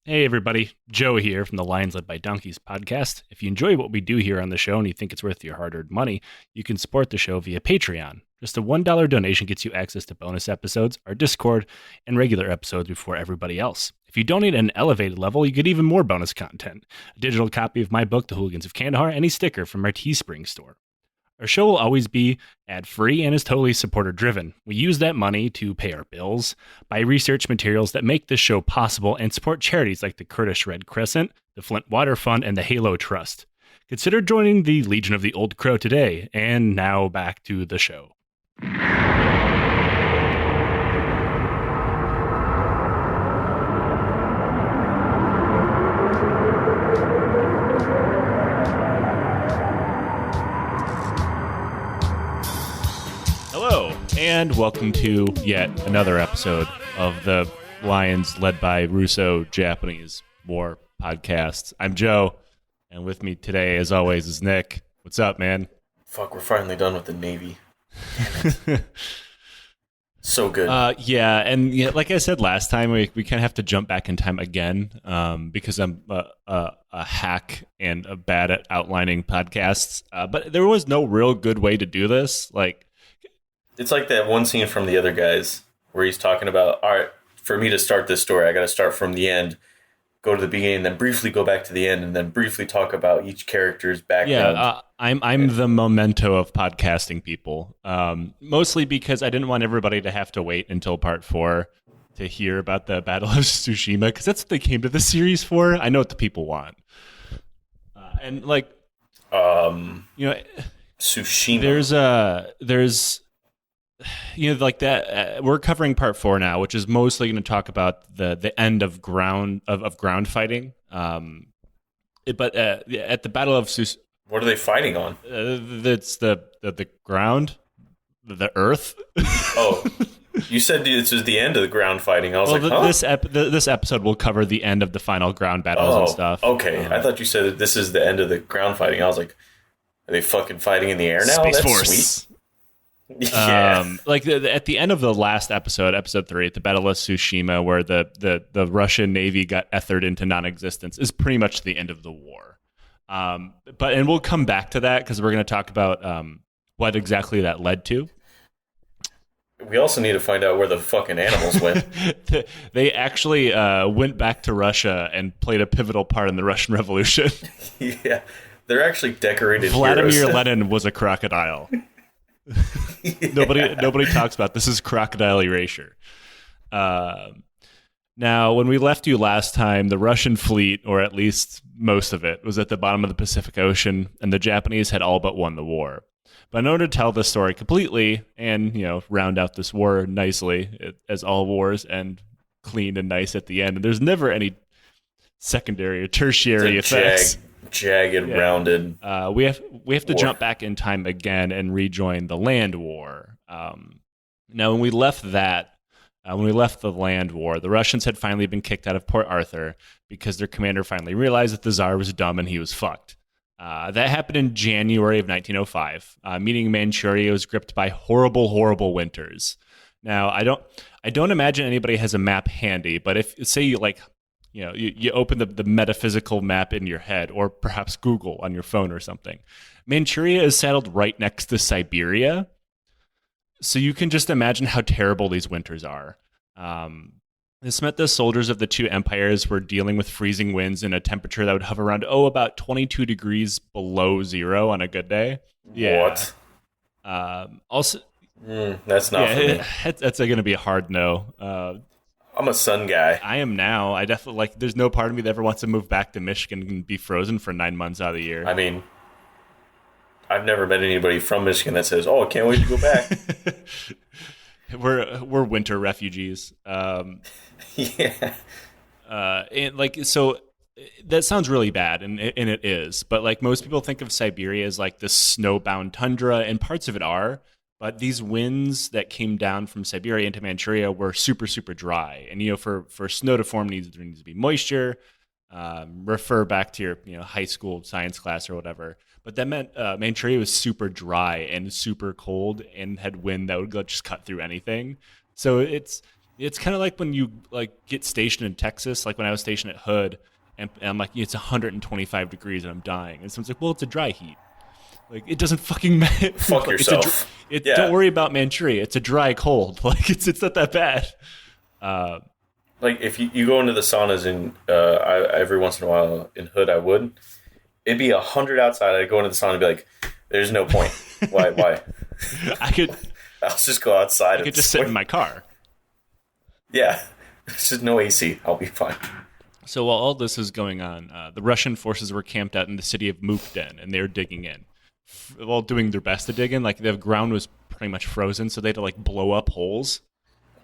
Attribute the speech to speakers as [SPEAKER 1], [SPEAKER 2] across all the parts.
[SPEAKER 1] Hey everybody, Joe here from the Lions Led by Donkeys podcast. If you enjoy what we do here on the show and you think it's worth your hard-earned money, you can support the show via Patreon. Just a $1 donation gets you access to bonus episodes, our Discord, and regular episodes before everybody else. If you donate at an elevated level, you get even more bonus content. A digital copy of my book, The Hooligans of Kandahar, and a sticker from our Teespring store. Our show will always be ad-free and is totally supporter-driven. We use that money to pay our bills, buy research materials that make this show possible, and support charities like the Kurdish Red Crescent, the Flint Water Fund, and the Halo Trust. Consider joining the Legion of the Old Crow today. And now back to the show. Hello, and welcome to yet another episode of the Lions Led by Russo-Japanese War podcast. I'm Joe, and with me today, as always, is Nick. What's up, man?
[SPEAKER 2] Fuck, we're finally done with the Navy. So good.
[SPEAKER 1] Yeah, like I said last time, we kind of have to jump back in time again because I'm a hack and bad at outlining podcasts. But there was no real good way to do this.
[SPEAKER 2] It's like that one scene from The Other Guys where he's talking about, all right, for me to start this story, I got to start from the end, go to the beginning, then briefly go back to the end, and then briefly talk about each character's background.
[SPEAKER 1] Yeah, I'm the memento of podcasting people, mostly because I didn't want everybody to have to wait until part 4 to hear about the Battle of Tsushima, because that's what they came to the series for. I know what the people want.
[SPEAKER 2] Tsushima.
[SPEAKER 1] There's like that. We're covering part 4 now, which is mostly going to talk about the end of ground fighting. But at the Battle of Tsushima,
[SPEAKER 2] what are they fighting on?
[SPEAKER 1] It's the ground, the earth.
[SPEAKER 2] Oh, you said this was the end of the ground fighting. I was
[SPEAKER 1] this episode will cover the end of the final ground battles and stuff.
[SPEAKER 2] Okay, I thought you said that this is the end of the ground fighting. I was like, are they fucking fighting in the air now?
[SPEAKER 1] Space
[SPEAKER 2] That's
[SPEAKER 1] Force.
[SPEAKER 2] Sweet. Yeah.
[SPEAKER 1] At the end of the last episode 3, at the Battle of Tsushima, where the Russian Navy got ethered into non-existence, is pretty much the end of the war. And we'll come back to that because we're going to talk about what exactly that led to.
[SPEAKER 2] We also need to find out where the fucking animals went.
[SPEAKER 1] They actually went back to Russia and played a pivotal part in the Russian Revolution.
[SPEAKER 2] Yeah, they're actually decorated
[SPEAKER 1] Vladimir
[SPEAKER 2] heroes.
[SPEAKER 1] Lenin was a crocodile. Yeah. Nobody talks about this. Is crocodile erasure. Now, when we left you last time, the Russian fleet, or at least most of it, was at the bottom of the Pacific Ocean, and the Japanese had all but won the war. But in order to tell this story completely and round out this war nicely, as all wars end clean and nice at the end, and there's never any secondary or tertiary effects.
[SPEAKER 2] Jagged, rounded.
[SPEAKER 1] We have to jump back in time again and rejoin the land war. Now, when we left the land war, the Russians had finally been kicked out of Port Arthur because their commander finally realized that the Tsar was dumb and he was fucked. That happened in January of 1905. Meaning Manchuria was gripped by horrible, horrible winters. Now, I don't imagine anybody has a map handy, but if say you open the metaphysical map in your head, or perhaps Google on your phone or something. Manchuria is saddled right next to Siberia. So you can just imagine how terrible these winters are. This meant the soldiers of the two empires were dealing with freezing winds and a temperature that would hover around, about 22 degrees below zero on a good day. Yeah.
[SPEAKER 2] What?
[SPEAKER 1] Also...
[SPEAKER 2] that's not for me.
[SPEAKER 1] That's going to be a hard no.
[SPEAKER 2] I'm a sun guy.
[SPEAKER 1] I am now. I definitely there's no part of me that ever wants to move back to Michigan and be frozen for 9 months out of the year.
[SPEAKER 2] I mean, I've never met anybody from Michigan that says, "Oh, I can't wait to go back."
[SPEAKER 1] We're winter refugees.
[SPEAKER 2] Yeah.
[SPEAKER 1] And so that sounds really bad, and it is. But most people think of Siberia as this snowbound tundra, and parts of it are. But these winds that came down from Siberia into Manchuria were super, super dry. And, for snow to form, there needs to be moisture. Refer back to your, high school science class or whatever. But that meant Manchuria was super dry and super cold and had wind that would just cut through anything. So it's It's kind of like when you like get stationed in Texas, like when I was stationed at Hood, and I'm like, it's 125 degrees and I'm dying. And someone's like, well, it's a dry heat. Like, it doesn't fucking matter.
[SPEAKER 2] Fuck yourself.
[SPEAKER 1] Don't worry about Manchuria. It's a dry cold. Like, it's not that bad.
[SPEAKER 2] Like, if you go into the saunas and every once in a while in Hood, I would. It'd be 100 outside. I'd go into the sauna and be like, there's no point. Why? I'll just go outside.
[SPEAKER 1] I could just sit in my car.
[SPEAKER 2] Yeah. There's just no AC. I'll be fine.
[SPEAKER 1] So while all this is going on, the Russian forces were camped out in the city of Mukden, and they were digging in. While doing their best to dig in, like the ground was pretty much frozen, so they had to like blow up holes.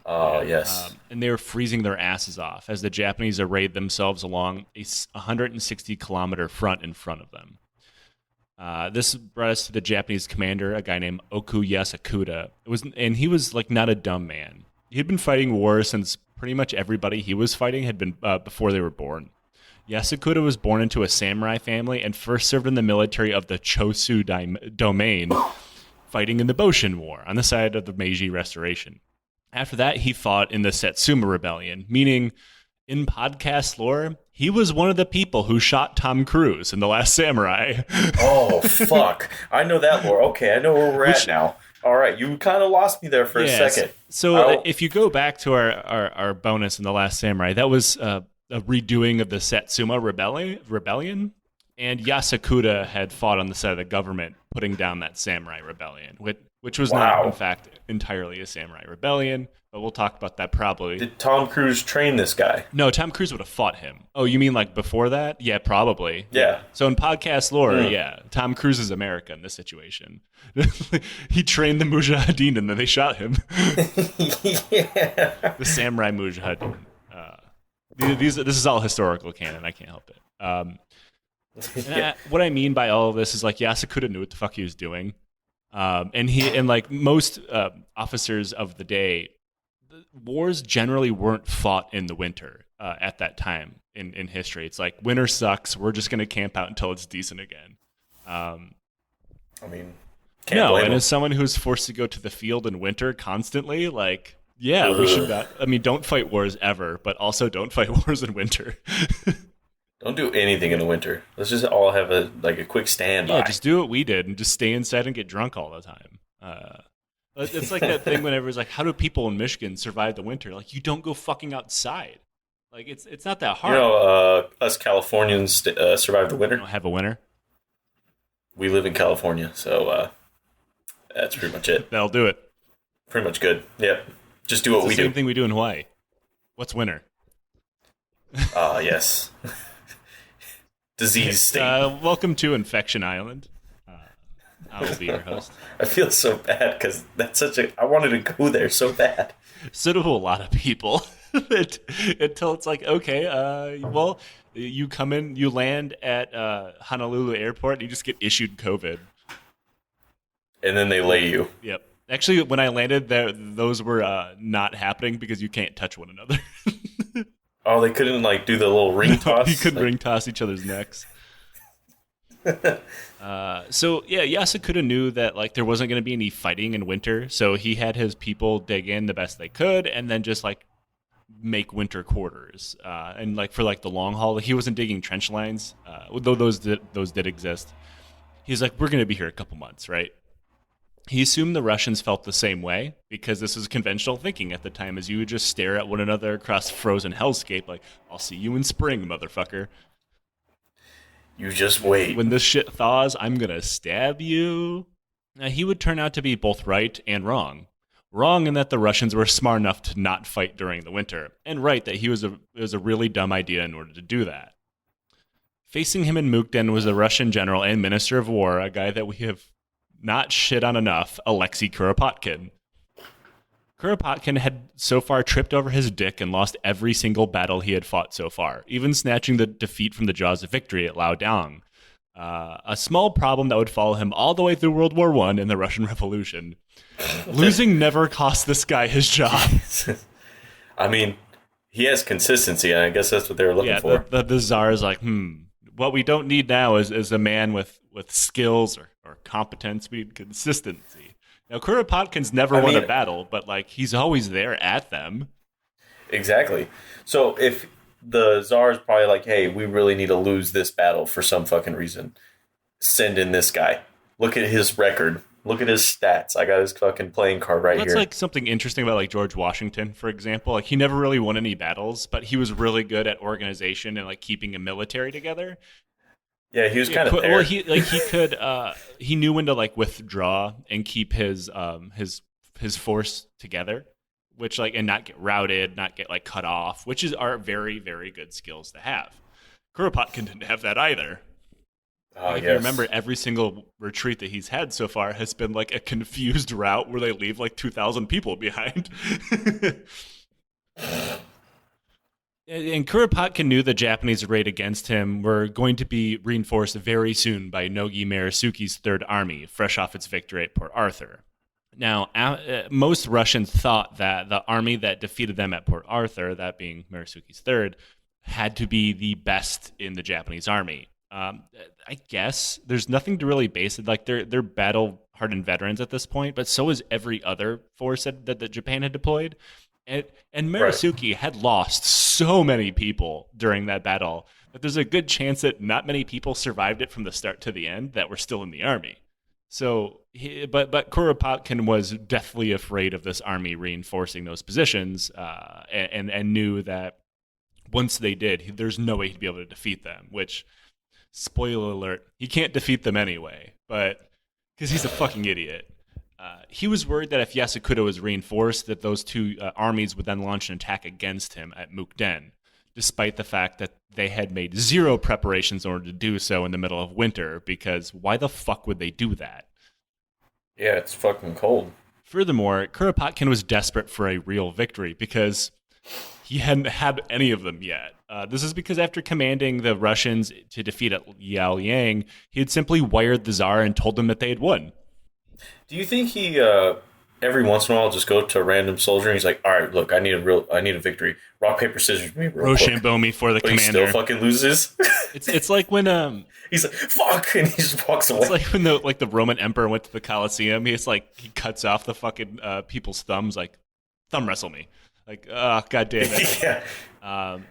[SPEAKER 2] Oh, yes.
[SPEAKER 1] And they were freezing their asses off as the Japanese arrayed themselves along a 160-kilometer front in front of them. This brought us to the Japanese commander, a guy named Oku Yasukuda. He was like not a dumb man. He had been fighting wars since pretty much everybody he was fighting had been before they were born. Yasukuda was born into a samurai family and first served in the military of the Chosu domain, fighting in the Boshin War on the side of the Meiji Restoration. After that, he fought in the Satsuma Rebellion, meaning in podcast lore, he was one of the people who shot Tom Cruise in The Last Samurai.
[SPEAKER 2] Oh, fuck. I know that lore. Okay, I know where we're at now. All right, you kind of lost me there for a second.
[SPEAKER 1] So if you go back to our bonus in The Last Samurai, that was a redoing of the Satsuma Rebellion, and Yasukuda had fought on the side of the government, putting down that samurai rebellion, which was not, in fact, entirely a samurai rebellion, but we'll talk about that probably.
[SPEAKER 2] Did Tom Cruise train this guy?
[SPEAKER 1] No, Tom Cruise would have fought him. Oh, you mean like before that? Yeah, probably.
[SPEAKER 2] Yeah.
[SPEAKER 1] So in podcast lore, yeah, Tom Cruise is America in this situation. He trained the Mujahideen and then they shot him.
[SPEAKER 2] Yeah.
[SPEAKER 1] The samurai Mujahideen. This is all historical canon. I can't help it. What I mean by all of this is like Yasukuda knew what the fuck he was doing. And like most officers of the day, wars generally weren't fought in the winter at that time in history. It's like winter sucks. We're just going to camp out until it's decent again. And as someone who's forced to go to the field in winter constantly, like, yeah, we should not. I mean, don't fight wars ever, but also don't fight wars in winter.
[SPEAKER 2] Don't do anything in the winter. Let's just all have a quick standby.
[SPEAKER 1] Yeah, just do what we did and just stay inside and get drunk all the time. It's like that thing whenever it's like, how do people in Michigan survive the winter? Like, you don't go fucking outside. Like, it's not that hard.
[SPEAKER 2] You know, us Californians survive the winter.
[SPEAKER 1] We don't have a winter.
[SPEAKER 2] We live in California, so that's pretty much it.
[SPEAKER 1] That'll do it.
[SPEAKER 2] Pretty much good. Yeah. Just do what we do.
[SPEAKER 1] Same thing we do in Hawaii. What's winter?
[SPEAKER 2] Yes. Disease state.
[SPEAKER 1] Welcome to Infection Island. I will be your host.
[SPEAKER 2] I feel so bad because that's I wanted to go there so bad.
[SPEAKER 1] So do a lot of people. Until it's like, okay, well, you come in, you land at Honolulu Airport, and you just get issued COVID.
[SPEAKER 2] And then they lay you.
[SPEAKER 1] Yep. Actually, when I landed, those were not happening because you can't touch one another.
[SPEAKER 2] Oh, they couldn't do the little ring toss?
[SPEAKER 1] You couldn't ring toss each other's necks. So yeah, Yasukuda knew that there wasn't going to be any fighting in winter, so he had his people dig in the best they could, and then just make winter quarters. And for the long haul, he wasn't digging trench lines, though those did exist. He's like, we're going to be here a couple months, right? He assumed the Russians felt the same way because this was conventional thinking at the time, as you would just stare at one another across frozen hellscape like, I'll see you in spring, motherfucker.
[SPEAKER 2] You just wait.
[SPEAKER 1] When this shit thaws, I'm going to stab you. Now, he would turn out to be both right and wrong. Wrong in that the Russians were smart enough to not fight during the winter, and right that it was a really dumb idea in order to do that. Facing him in Mukden was a Russian general and minister of war, a guy that we have not shit on enough, Alexei Kuropatkin. Kuropatkin had so far tripped over his dick and lost every single battle he had fought so far, even snatching the defeat from the jaws of victory at Liaodong. A small problem that would follow him all the way through World War I and the Russian Revolution. Losing never cost this guy his job.
[SPEAKER 2] I mean, he has consistency, and I guess that's what they were looking for.
[SPEAKER 1] The Tsar is like, what we don't need now is a man with skills or competence. We need consistency. Now, Kuropatkin's never won a battle, but he's always there at them.
[SPEAKER 2] Exactly. So if the Tsar is probably like, hey, we really need to lose this battle for some fucking reason, send in this guy. Look at his record. Look at his stats. I got his fucking playing card
[SPEAKER 1] Well,
[SPEAKER 2] right
[SPEAKER 1] that's
[SPEAKER 2] here.
[SPEAKER 1] like something interesting about like George Washington, for example. Like he never really won any battles, but he was really good at organization and like keeping a military together.
[SPEAKER 2] Yeah, he was kind of
[SPEAKER 1] Well,
[SPEAKER 2] there.
[SPEAKER 1] he knew when to like withdraw and keep his force together, which like and not get routed, not get like cut off, which is are very very good skills to have. Kuropatkin didn't have that either.
[SPEAKER 2] Oh,
[SPEAKER 1] Like if you
[SPEAKER 2] yes.
[SPEAKER 1] remember, every single retreat that he's had so far has been like a confused route where they leave like 2,000 people behind. And Kuropatkin knew the Japanese raid against him were going to be reinforced very soon by Nogi Murasugi's Third Army, fresh off its victory at Port Arthur. Now, most Russians thought that the army that defeated them at Port Arthur, that being Murasugi's Third, had to be the best in the Japanese army. I guess there's nothing to really base it. Like they're battle hardened veterans at this point, but so is every other force that Japan had deployed. And
[SPEAKER 2] Right.
[SPEAKER 1] Murasugi had lost so many people during that battle that there's a good chance that not many people survived it from the start to the end that were still in the army. So, but Kuropatkin was deathly afraid of this army reinforcing those positions, and knew that once they did, there's no way he'd be able to defeat them. Which, spoiler alert, he can't defeat them anyway. But because he's a fucking idiot. He was worried that if Yasukuni was reinforced, that those two armies would then launch an attack against him at Mukden, despite the fact that they had made zero preparations in order to do so in the middle of winter, because why the fuck would they do that?
[SPEAKER 2] Yeah, it's fucking cold.
[SPEAKER 1] Furthermore, Kuropatkin was desperate for a real victory because he hadn't had any of them yet. This is because after commanding the Russians to defeat at Liaoyang, he had simply wired the Tsar and told them that they had won.
[SPEAKER 2] Do you think he every once in a while just go to a random soldier and he's like, all right, look, I need a victory. Rock paper scissors me real quick.
[SPEAKER 1] Rochambeau me for the
[SPEAKER 2] But he still
[SPEAKER 1] commander.
[SPEAKER 2] fucking loses.
[SPEAKER 1] It's like when
[SPEAKER 2] He's like, fuck, and he just walks
[SPEAKER 1] it's
[SPEAKER 2] away.
[SPEAKER 1] like when the Roman emperor went to the Colosseum. He cuts off the fucking people's thumbs, like thumb wrestle me. Like, oh god damn it.
[SPEAKER 2] Yeah,
[SPEAKER 1] Um,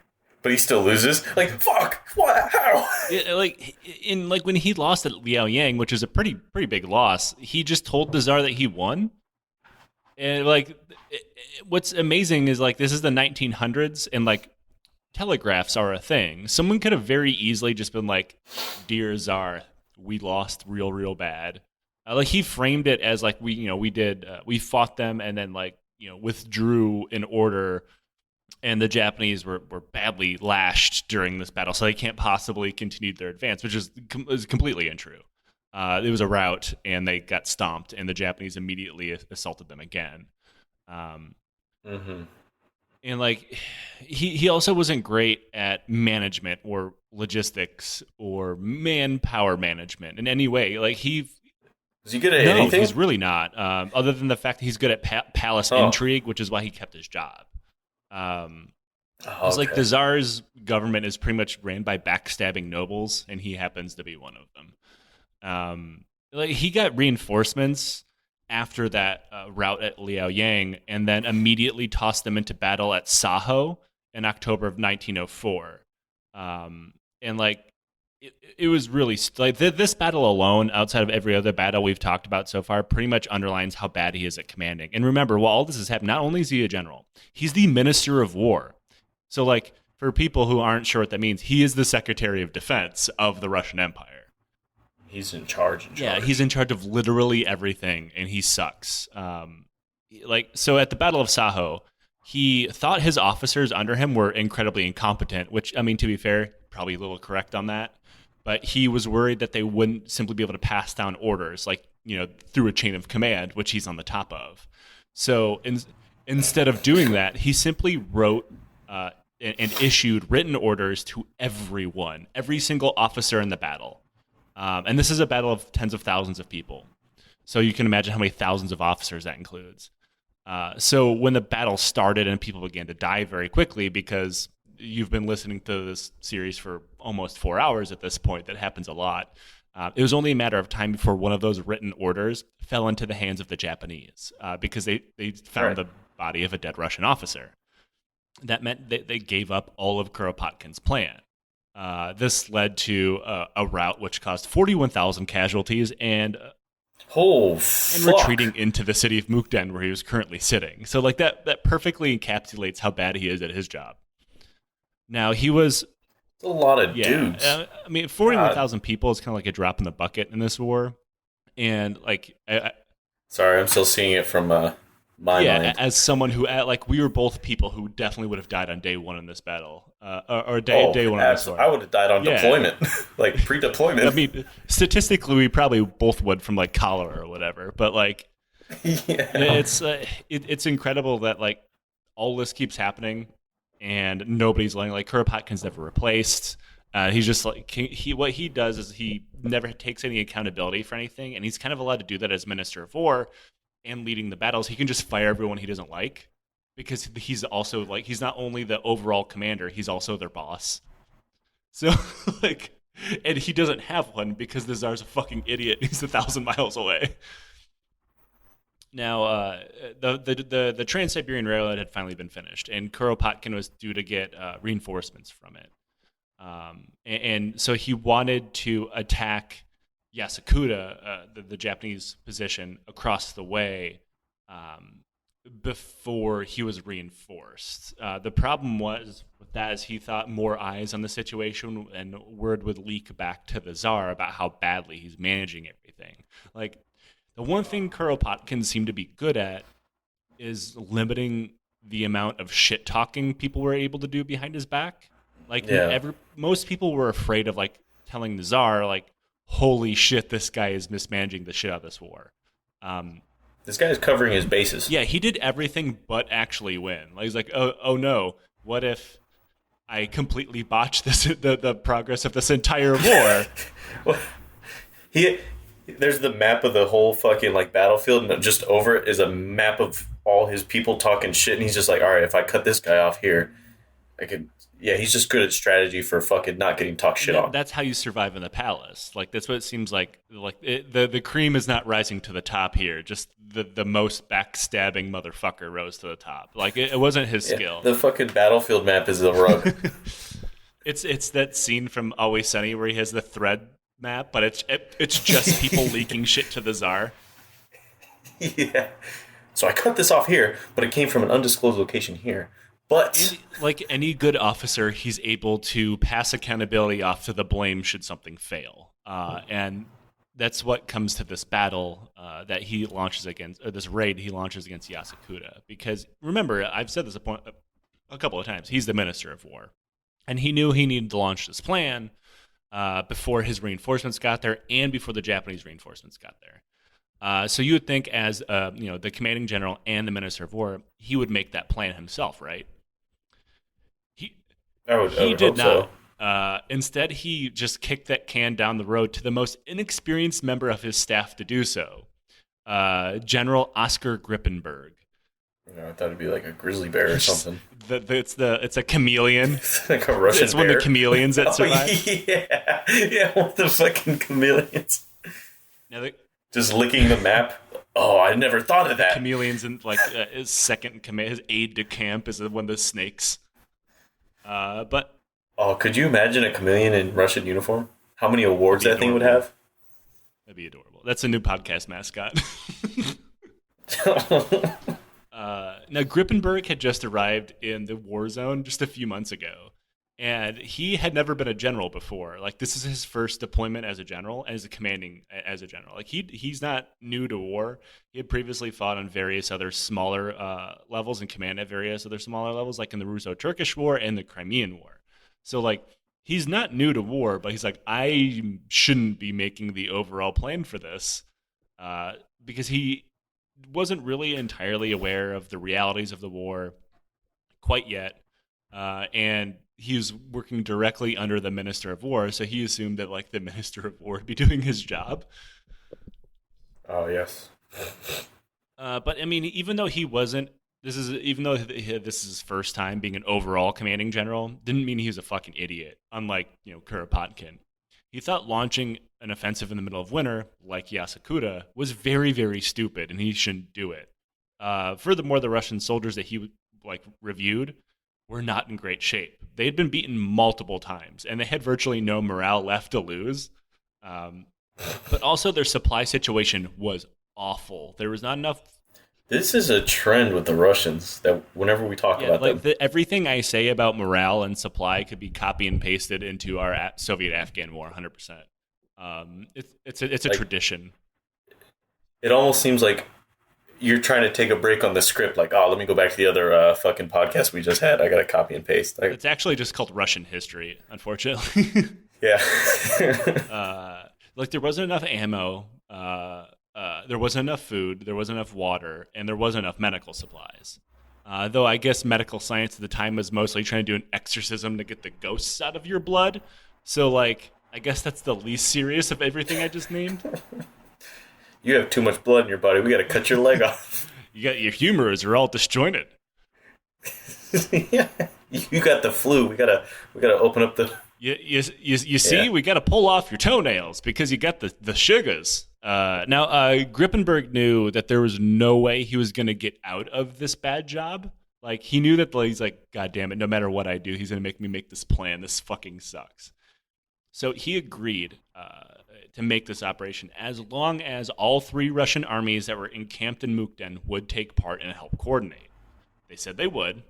[SPEAKER 2] but he still loses. Like, fuck, what? How?
[SPEAKER 1] like when he lost at Liaoyang, which is a pretty big loss, he just told the Tsar that he won. And what's amazing is like this is the 1900s, and like telegraphs are a thing. Someone could have very easily just been like, "Dear Tsar, we lost real bad." Like he framed it as like we fought them and then like withdrew in order, and the Japanese were badly lashed during this battle, so they can't possibly continue their advance, which is completely untrue. It was a rout, and they got stomped, and the Japanese immediately assaulted them again. Um,
[SPEAKER 2] Mm-hmm.
[SPEAKER 1] and like he also wasn't great at management or logistics or manpower management in any way. Like
[SPEAKER 2] Is he good at
[SPEAKER 1] no,
[SPEAKER 2] anything?
[SPEAKER 1] he's really not. Other than the fact that he's good at palace
[SPEAKER 2] Oh,
[SPEAKER 1] intrigue, which is why he kept his job. Um,
[SPEAKER 2] oh
[SPEAKER 1] it's like
[SPEAKER 2] okay.
[SPEAKER 1] the Tsar's government is pretty much ran by backstabbing nobles, and he happens to be one of them. Like he got reinforcements after that rout at Liaoyang, and then immediately tossed them into battle at Saho in October of 1904. And like it was really like this battle alone, outside of every other battle we've talked about so far, pretty much underlines how bad he is at commanding. And remember, while all this has happened, not only is he a general, he's the Minister of War. So like for people who aren't sure what that means, he is the Secretary of Defense of the Russian Empire.
[SPEAKER 2] He's in charge. In
[SPEAKER 1] Yeah,
[SPEAKER 2] charge.
[SPEAKER 1] he's in charge of literally everything, and he sucks. Like so, at the Battle of Saho, he thought his officers under him were incredibly incompetent. Which, I mean, to be fair, probably a little correct on that. But he was worried that they wouldn't simply be able to pass down orders, like through a chain of command, which he's on the top of. So instead of doing that, he simply wrote and issued written orders to everyone, every single officer in the battle. And this is a battle of tens of thousands of people. So you can imagine how many thousands of officers that includes. So when the battle started and people began to die very quickly, because you've been listening to this series for almost 4 hours at this point, that happens a lot. It was only a matter of time before one of those written orders fell into the hands of the Japanese because they found
[SPEAKER 2] Right.
[SPEAKER 1] the body of a dead Russian officer. that meant that they gave up all of Kuropatkin's plan. This led to a rout which caused 41,000 casualties and retreating into the city of Mukden where he was currently sitting. So like that perfectly encapsulates how bad he is at his job. Now he was
[SPEAKER 2] a lot of dudes.
[SPEAKER 1] I mean, 41,000 people is kind of like a drop in the bucket in this war, and like,
[SPEAKER 2] sorry, I'm still seeing it from my mind.
[SPEAKER 1] As someone who like we were both people who definitely would have died on day one in this battle, or day one.
[SPEAKER 2] I would have died on deployment, like pre-deployment.
[SPEAKER 1] I mean, statistically, we probably both would from like cholera or whatever. But like, it's incredible that like all this keeps happening and nobody's like Kuropatkin's never replaced. He's just like what he does is he never takes any accountability for anything, and he's kind of allowed to do that as Minister of War and leading the battles. He can just fire everyone he doesn't like because he's also like he's not only the overall commander, he's also their boss. So like, and he doesn't have one because the Tsar's a fucking idiot. He's 1,000 miles away. Now, the Trans-Siberian Railroad had finally been finished, and Kuropatkin was due to get reinforcements from it. And so he wanted to attack Yasukuni, the Japanese position across the way, before he was reinforced. The problem was with that is he thought more eyes on the situation and word would leak back to the Tsar about how badly he's managing everything. Like, the one thing Kuropatkin seemed to be good at is limiting the amount of shit talking people were able to do behind his back. Like, most people were afraid of like telling the Tsar, like, holy shit, this guy is mismanaging the shit out of this war.
[SPEAKER 2] This guy is covering his bases.
[SPEAKER 1] Yeah, he did everything but actually win. Like, he's like, oh no, what if I completely botched the progress of this entire war?
[SPEAKER 2] Well, there's the map of the whole fucking like battlefield, and just over it is a map of all his people talking shit, and he's just like, all right, if I cut this guy off here, I could. Yeah, he's just good at strategy for fucking not getting talked shit on.
[SPEAKER 1] That's how you survive in the palace. Like, that's what it seems like. Like, the cream is not rising to the top here. Just the most backstabbing motherfucker rose to the top. Like, it wasn't his skill.
[SPEAKER 2] The fucking battlefield map is the rug.
[SPEAKER 1] It's that scene from Always Sunny where he has the thread map, but it's just people leaking shit to the Tsar.
[SPEAKER 2] Yeah. So I cut this off here, but it came from an undisclosed location here. But
[SPEAKER 1] like any good officer, he's able to pass accountability off to the blame should something fail. And that's what comes to this battle that he launches against, or this raid he launches against Yasukuni. Because remember, I've said this a couple of times, he's the Minister of War. And he knew he needed to launch this plan before his reinforcements got there and before the Japanese reinforcements got there. So you would think as the commanding general and the Minister of War, he would make that plan himself, right? He did not. So. Instead, he just kicked that can down the road to the most inexperienced member of his staff to do so, General Oscar Grippenberg.
[SPEAKER 2] I thought it'd be like a grizzly bear or something.
[SPEAKER 1] It's a chameleon.
[SPEAKER 2] It's like a Russian bear.
[SPEAKER 1] It's one of the chameleons that survive.
[SPEAKER 2] Yeah, one of the fucking chameleons.
[SPEAKER 1] Now
[SPEAKER 2] just licking the map. Oh, I never thought of that.
[SPEAKER 1] Chameleons and like his second in command, his aide de camp is one of the snakes. But
[SPEAKER 2] could you imagine a chameleon in Russian uniform? How many awards that thing would have?
[SPEAKER 1] That'd be adorable. That's a new podcast mascot. Now, Grippenberg had just arrived in the war zone just a few months ago, and he had never been a general before. Like, this is his first deployment as a general, as a commanding as a general. Like, he's not new to war. He had previously fought on various other smaller levels and command at various other smaller levels, like in the Russo-Turkish War and the Crimean War. So, like, he's not new to war, but he's like, I shouldn't be making the overall plan for this because he wasn't really entirely aware of the realities of the war quite yet. And he was working directly under the Minister of War, so he assumed that like the Minister of War would be doing his job.
[SPEAKER 2] Oh, yes.
[SPEAKER 1] But I mean, even though this is his first time being an overall commanding general, didn't mean he was a fucking idiot. Unlike Kuropatkin, he thought launching an offensive in the middle of winter, like Yasukuni, was very, very stupid, and he shouldn't do it. Furthermore, the Russian soldiers that he reviewed were not in great shape. They had been beaten multiple times, and they had virtually no morale left to lose. But also their supply situation was awful. There was not enough.
[SPEAKER 2] This is a trend with the Russians that whenever we talk about
[SPEAKER 1] like
[SPEAKER 2] them,
[SPEAKER 1] everything I say about morale and supply could be copy and pasted into our Soviet-Afghan war, 100%. It's a tradition.
[SPEAKER 2] It almost seems like you're trying to take a break on the script. Like, oh, let me go back to the other fucking podcast we just had. I got to copy and paste.
[SPEAKER 1] It's actually just called Russian history, unfortunately.
[SPEAKER 2] Yeah.
[SPEAKER 1] Like there wasn't enough ammo. There wasn't enough food, there wasn't enough water, and there wasn't enough medical supplies. Though I guess medical science at the time was mostly trying to do an exorcism to get the ghosts out of your blood. So, like, I guess that's the least serious of everything I just named.
[SPEAKER 2] You have too much blood in your body. We got to cut your leg off.
[SPEAKER 1] Your humerus are all disjointed.
[SPEAKER 2] Yeah. You got the flu. We gotta open up the.
[SPEAKER 1] You see, we got to pull off your toenails because you got the sugars. Now, Grippenberg knew that there was no way he was going to get out of this bad job. Like, he knew that he's like, God damn it, no matter what I do, he's going to make me make this plan. This fucking sucks. So he agreed to make this operation as long as all three Russian armies that were encamped in Mukden would take part and help coordinate. They said they would,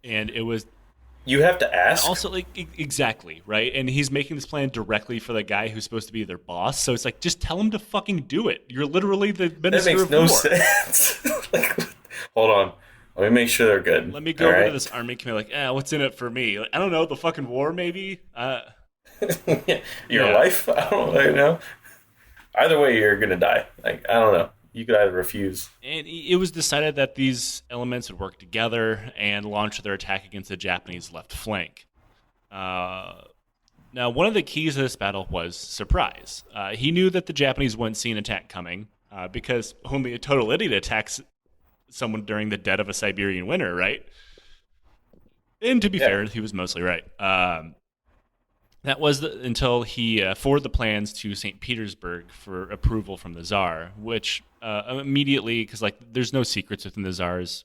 [SPEAKER 1] and it was...
[SPEAKER 2] You have to ask?
[SPEAKER 1] Also, like, exactly, right? And he's making this plan directly for the guy who's supposed to be their boss. So it's like, just tell him to fucking do it. You're literally the minister of war.
[SPEAKER 2] That makes no sense. Like, hold on. Let me make sure they're good.
[SPEAKER 1] Let me go over to this army committee, like, what's in it for me? Like, I don't know, the fucking war, maybe?
[SPEAKER 2] Your life? I don't know. Either way, you're going to die. Like, I don't know. You could either refuse.
[SPEAKER 1] And it was decided that these elements would work together and launch their attack against the Japanese left flank. Now, one of the keys of this battle was surprise. He knew that the Japanese wouldn't see an attack coming because only a total idiot attacks someone during the dead of a Siberian winter, right? And to be fair, he was mostly right. That was until he forwarded the plans to St. Petersburg for approval from the Tsar, which immediately, because like there's no secrets within the Tsar's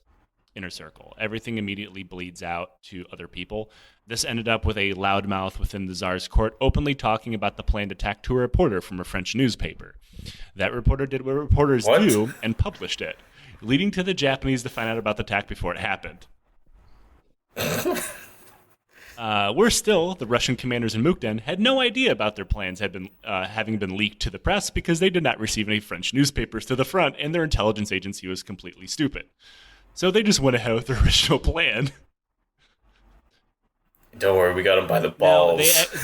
[SPEAKER 1] inner circle. Everything immediately bleeds out to other people. This ended up with a loudmouth within the Tsar's court openly talking about the planned attack to a reporter from a French newspaper. That reporter did what reporters do and published it, leading to the Japanese to find out about the attack before it happened. Worse still, the Russian commanders in Mukden had no idea about their plans having been leaked to the press because they did not receive any French newspapers to the front, and their intelligence agency was completely stupid. So they just went ahead with their original plan.
[SPEAKER 2] Don't worry, we got them by the balls.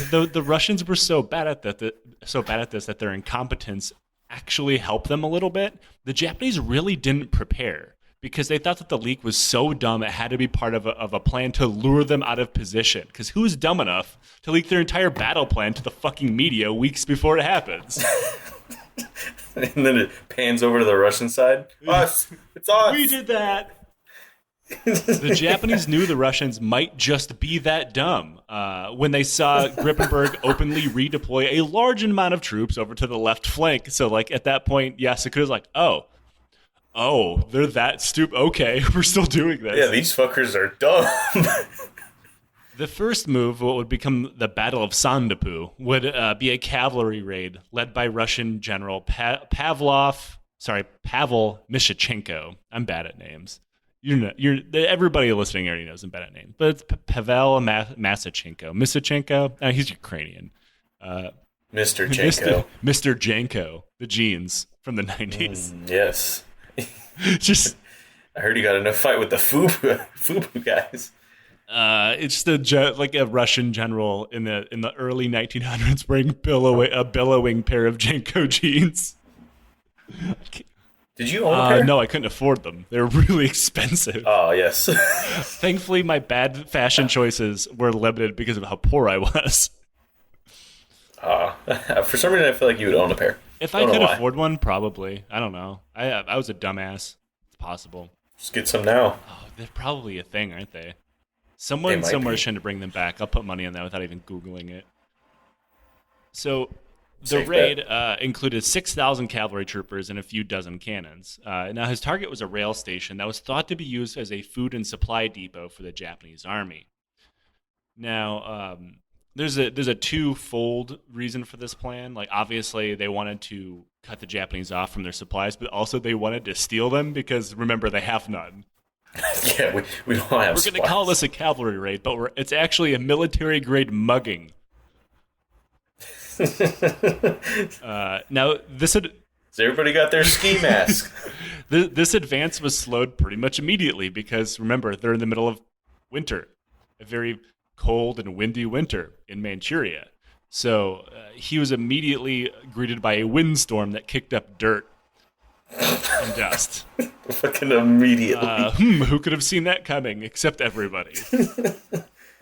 [SPEAKER 1] The Russians were so bad at this that their incompetence actually helped them a little bit. The Japanese really didn't prepare, because they thought that the leak was so dumb it had to be part of a plan to lure them out of position. Because who's dumb enough to leak their entire battle plan to the fucking media weeks before it happens?
[SPEAKER 2] And then it pans over to the Russian side. Us! It's us!
[SPEAKER 1] We did that! The Japanese knew the Russians might just be that dumb when they saw Grippenberg openly redeploy a large amount of troops over to the left flank. So, like, at that point, Yasuku's like, oh, they're that stupid. Okay, we're still doing this.
[SPEAKER 2] Yeah, these fuckers are dumb.
[SPEAKER 1] The first move, what would become the Battle of Sandapu, would be a cavalry raid led by Russian General Pavel Mishichenko. I'm bad at names. Everybody listening already knows I'm bad at names, but it's Pavel Mishichenko. He's Ukrainian.
[SPEAKER 2] Mr. Janko.
[SPEAKER 1] Mr. Janko, the jeans from the 90s.
[SPEAKER 2] Yes.
[SPEAKER 1] Just,
[SPEAKER 2] I heard he got in a fight with the FUBU guys.
[SPEAKER 1] It's like a Russian general in the early 1900s wearing a billowing pair of Janko jeans.
[SPEAKER 2] Did you own a pair?
[SPEAKER 1] No, I couldn't afford them. They were really expensive.
[SPEAKER 2] Oh, yes.
[SPEAKER 1] Thankfully, my bad fashion choices were limited because of how poor I was.
[SPEAKER 2] For some reason, I feel like you would own a pair.
[SPEAKER 1] If I could afford one, probably. I don't know. I was a dumbass. It's possible.
[SPEAKER 2] Just get some now.
[SPEAKER 1] Oh, they're probably a thing, aren't they? Someone somewhere is trying to bring them back. I'll put money on that without even Googling it. So, The raid included 6,000 cavalry troopers and a few dozen cannons. Now, his target was a rail station that was thought to be used as a food and supply depot for the Japanese army. Now, there's a twofold reason for this plan. Like, obviously, they wanted to cut the Japanese off from their supplies, but also they wanted to steal them because, remember, they have none.
[SPEAKER 2] Yeah, we don't have
[SPEAKER 1] We're going to call this a cavalry raid, but it's actually a military-grade mugging. Now, this had...
[SPEAKER 2] Has everybody got their ski mask?
[SPEAKER 1] This advance was slowed pretty much immediately because, remember, they're in the middle of winter, a very cold and windy winter in Manchuria. So he was immediately greeted by a windstorm that kicked up dirt and dust.
[SPEAKER 2] Fucking immediately.
[SPEAKER 1] Who could have seen that coming except everybody?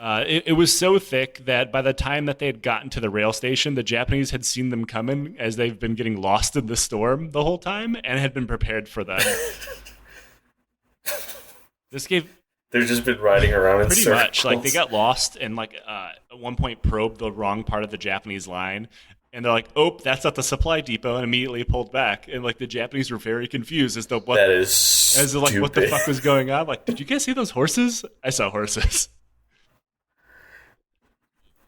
[SPEAKER 1] It was so thick that by the time that they had gotten to the rail station, the Japanese had seen them coming as they've been getting lost in the storm the whole time and had been prepared for them.
[SPEAKER 2] They've just been riding around in
[SPEAKER 1] pretty
[SPEAKER 2] circles.
[SPEAKER 1] much. Like, they got lost and, like, at one point probed the wrong part of the Japanese line. And they're like, oh, that's not the supply depot, and immediately pulled back. And, like, the Japanese were very confused as to what...
[SPEAKER 2] That is stupid.
[SPEAKER 1] Like, what the fuck was going on? Like, did you guys see those horses? I saw horses.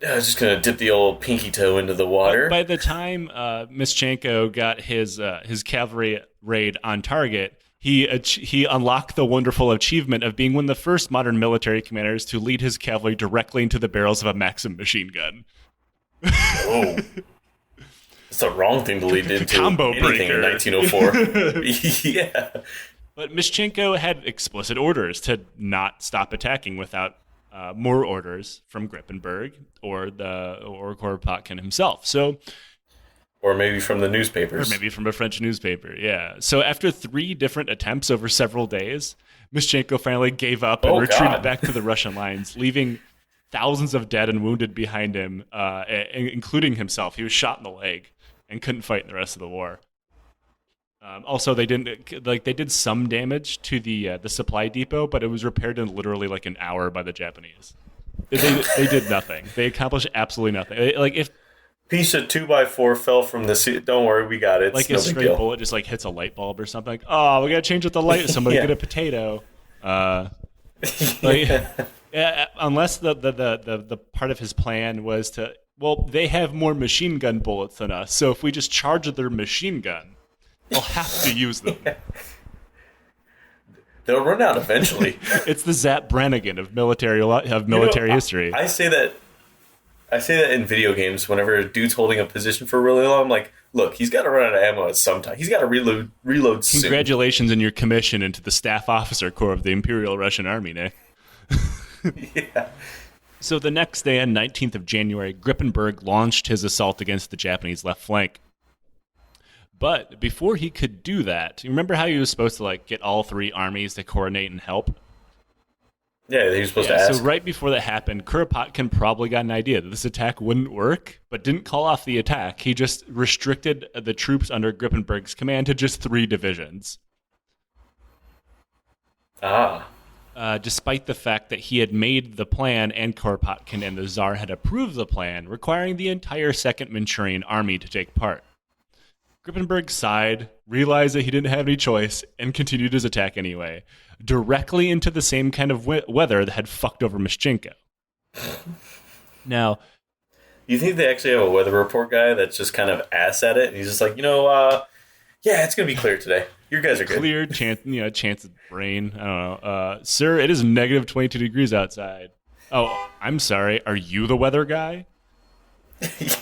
[SPEAKER 2] I was just going to dip the old pinky toe into the water.
[SPEAKER 1] By the time Mischenko got his cavalry raid on target, he unlocked the wonderful achievement of being one of the first modern military commanders to lead his cavalry directly into the barrels of a Maxim machine gun.
[SPEAKER 2] Oh. It's the wrong thing to lead into
[SPEAKER 1] combo
[SPEAKER 2] anything
[SPEAKER 1] breaker.
[SPEAKER 2] In 1904. Yeah.
[SPEAKER 1] But Mischenko had explicit orders to not stop attacking without more orders from Grippenberg or Kropotkin himself. So,
[SPEAKER 2] or maybe from the newspapers.
[SPEAKER 1] Or maybe from a French newspaper, yeah. So after 3 different attempts over several days, Mischenko finally gave up and retreated back to the Russian lines, leaving thousands of dead and wounded behind him, including himself. He was shot in the leg and couldn't fight in the rest of the war. Also, they did some damage to the supply depot, but it was repaired in literally like an hour by the Japanese. They did nothing. They accomplished absolutely nothing. Like, if
[SPEAKER 2] piece of 2x4 fell from the sea, don't worry, we got it. It's
[SPEAKER 1] like
[SPEAKER 2] no
[SPEAKER 1] a stray bullet just like hits a light bulb or something. Like, oh, we gotta change out the light. Somebody get a potato. Unless the part of his plan was to, well, they have more machine gun bullets than us, so if we just charge their machine gun, they'll have to use them.
[SPEAKER 2] They'll run out eventually.
[SPEAKER 1] It's the Zap Brannigan of military history.
[SPEAKER 2] I say that in video games whenever a dude's holding a position for really long. I'm like, look, he's got to run out of ammo at some time. He's got to reload soon.
[SPEAKER 1] Congratulations on your commission into the Staff Officer Corps of the Imperial Russian Army, Nick.
[SPEAKER 2] Yeah.
[SPEAKER 1] So the next day, on 19th of January, Grippenberg launched his assault against the Japanese left flank. But before he could do that, you remember how he was supposed to get all 3 armies to coordinate and help?
[SPEAKER 2] Yeah, he was supposed to ask.
[SPEAKER 1] So right before that happened, Kuropatkin probably got an idea that this attack wouldn't work, but didn't call off the attack. He just restricted the troops under Grippenberg's command to just 3 divisions. Despite the fact that he had made the plan and Kuropatkin and the Tsar had approved the plan, requiring the entire Second Manchurian army to take part. Grippenberg sighed, realized that he didn't have any choice, and continued his attack anyway, directly into the same kind of weather that had fucked over Mischenko. Now,
[SPEAKER 2] you think they actually have a weather report guy that's just kind of ass at it, and he's just like, yeah, it's going to be clear today. You guys are good.
[SPEAKER 1] Clear chance of rain. I don't know. Sir, it is negative 22 degrees outside. Oh, I'm sorry. Are you the weather guy?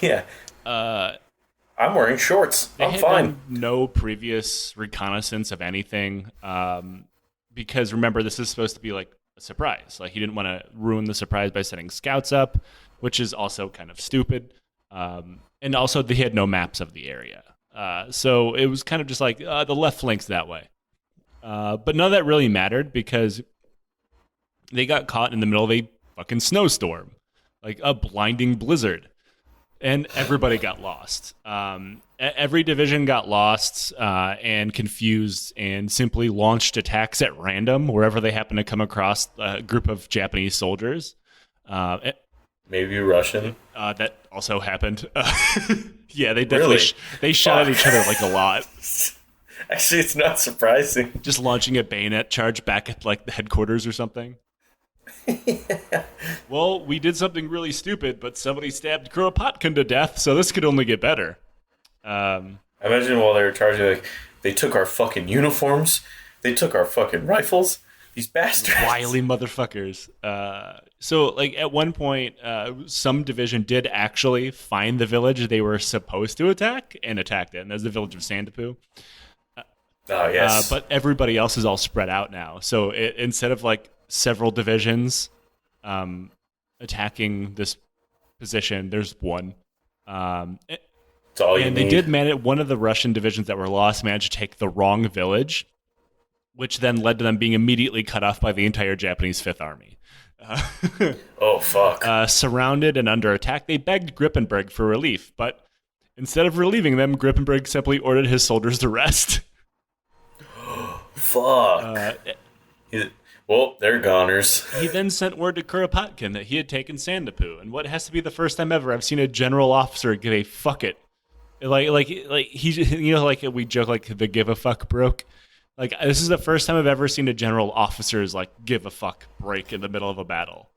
[SPEAKER 2] Yeah. I'm wearing shorts. I'm fine.
[SPEAKER 1] Done no previous reconnaissance of anything, because remember, this is supposed to be like a surprise. Like, he didn't want to ruin the surprise by setting scouts up, which is also kind of stupid. And also, they had no maps of the area. So it was kind of just like, the left flank's that way. But none of that really mattered because they got caught in the middle of a fucking snowstorm, like a blinding blizzard, and everybody got lost. Every division got lost and confused and simply launched attacks at random wherever they happened to come across a group of Japanese soldiers.
[SPEAKER 2] Maybe Russian.
[SPEAKER 1] That also happened. Yeah, they definitely
[SPEAKER 2] Really?
[SPEAKER 1] they shot at each other like a lot.
[SPEAKER 2] Actually, it's not surprising.
[SPEAKER 1] Just launching a bayonet charge back at like the headquarters or something. Well, we did something really stupid, but somebody stabbed Kuropatkin to death, so this could only get better.
[SPEAKER 2] I imagine while they were charging, like, they took our fucking uniforms, they took our fucking rifles. These bastards.
[SPEAKER 1] Wily motherfuckers. So, like, at one point, some division did actually find the village they were supposed to attack and attacked it, and that's the village of Sandapu.
[SPEAKER 2] Oh, yes.
[SPEAKER 1] But everybody else is all spread out now. So instead of like several divisions attacking this position, there's one.
[SPEAKER 2] It's all you
[SPEAKER 1] and
[SPEAKER 2] need.
[SPEAKER 1] they did manage, one of the Russian divisions that were lost managed to take the wrong village, which then led to them being immediately cut off by the entire Japanese Fifth Army.
[SPEAKER 2] Oh, fuck.
[SPEAKER 1] Surrounded and under attack, they begged Grippenberg for relief, but instead of relieving them, Grippenberg simply ordered his soldiers to rest.
[SPEAKER 2] Fuck. Well, they're goners.
[SPEAKER 1] He then sent word to Kuropatkin that he had taken Sandapu, and what has to be the first time ever I've seen a general officer give a fuck it. Like he, you know, like we joke like the give a fuck broke. Like this is the first time I've ever seen a general officer's like give a fuck break in the middle of a battle.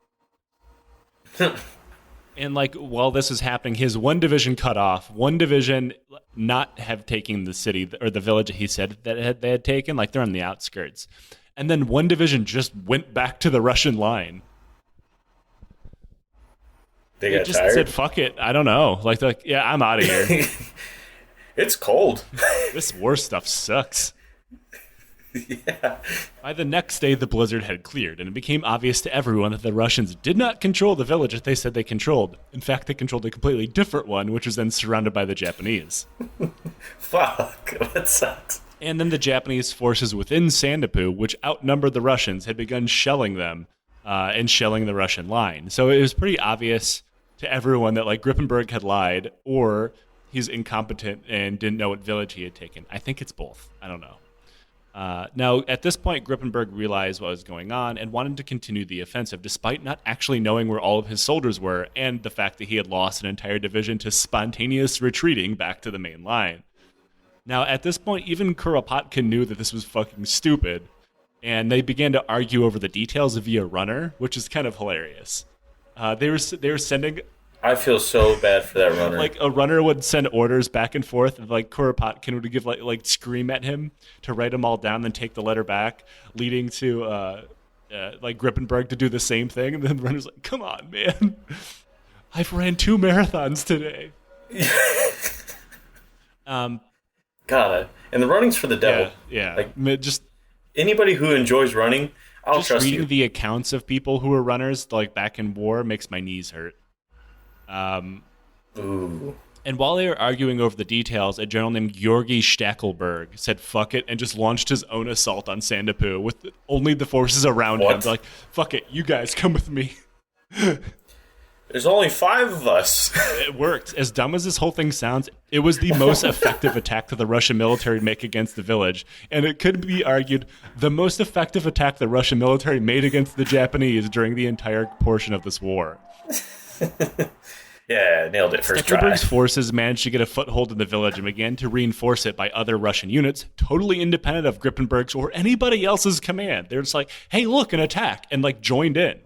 [SPEAKER 1] And like while this is happening, his one division cut off, one division not have taken the city or the village that he said that they had taken, like they're on the outskirts. And then one division just went back to the Russian line.
[SPEAKER 2] They got
[SPEAKER 1] just
[SPEAKER 2] tired?
[SPEAKER 1] said, fuck it. I don't know. Like yeah, I'm out of here.
[SPEAKER 2] It's cold.
[SPEAKER 1] This war stuff sucks.
[SPEAKER 2] Yeah.
[SPEAKER 1] By the next day, the blizzard had cleared, and it became obvious to everyone that the Russians did not control the village that they said they controlled. In fact, they controlled a completely different one, which was then surrounded by the Japanese.
[SPEAKER 2] Fuck, that sucks.
[SPEAKER 1] And then the Japanese forces within Sandapu, which outnumbered the Russians, had begun shelling them and shelling the Russian line. So it was pretty obvious to everyone that like Grippenberg had lied, or he's incompetent and didn't know what village he had taken. I think it's both. I don't know. Now, at this point, Grippenberg realized what was going on and wanted to continue the offensive, despite not actually knowing where all of his soldiers were, and the fact that he had lost an entire division to spontaneous retreating back to the main line. Now, at this point, even Kuropatkin knew that this was fucking stupid, and they began to argue over the details via runner, which is kind of hilarious. They were sending...
[SPEAKER 2] I feel so bad for that runner.
[SPEAKER 1] Like a runner would send orders back and forth, and like Kuropatkin would give like scream at him to write them all down, then take the letter back, leading to like Grippenberg to do the same thing. And then the runner's like, "Come on, man, I've ran 2 marathons today."
[SPEAKER 2] God, and the running's for the devil.
[SPEAKER 1] Yeah.
[SPEAKER 2] Like
[SPEAKER 1] just
[SPEAKER 2] anybody who enjoys running, I'll
[SPEAKER 1] just
[SPEAKER 2] trust
[SPEAKER 1] reading
[SPEAKER 2] you.
[SPEAKER 1] the accounts of people who were runners like back in war makes my knees hurt.
[SPEAKER 2] Ooh.
[SPEAKER 1] And while they were arguing over the details, a general named Georgy Stackelberg said fuck it and just launched his own assault on Sandapu with only the forces around him. They're like, fuck it, you guys come with me.
[SPEAKER 2] There's only 5 of us.
[SPEAKER 1] It worked. As dumb as this whole thing sounds, it was the most effective attack that the Russian military make against the village. And it could be argued the most effective attack the Russian military made against the Japanese during the entire portion of this war.
[SPEAKER 2] Yeah, nailed it first try.
[SPEAKER 1] Steckelberg's forces managed to get a foothold in the village and began to reinforce it by other Russian units, totally independent of Grippenberg's or anybody else's command. They're just like, hey, look, an attack, and like joined in.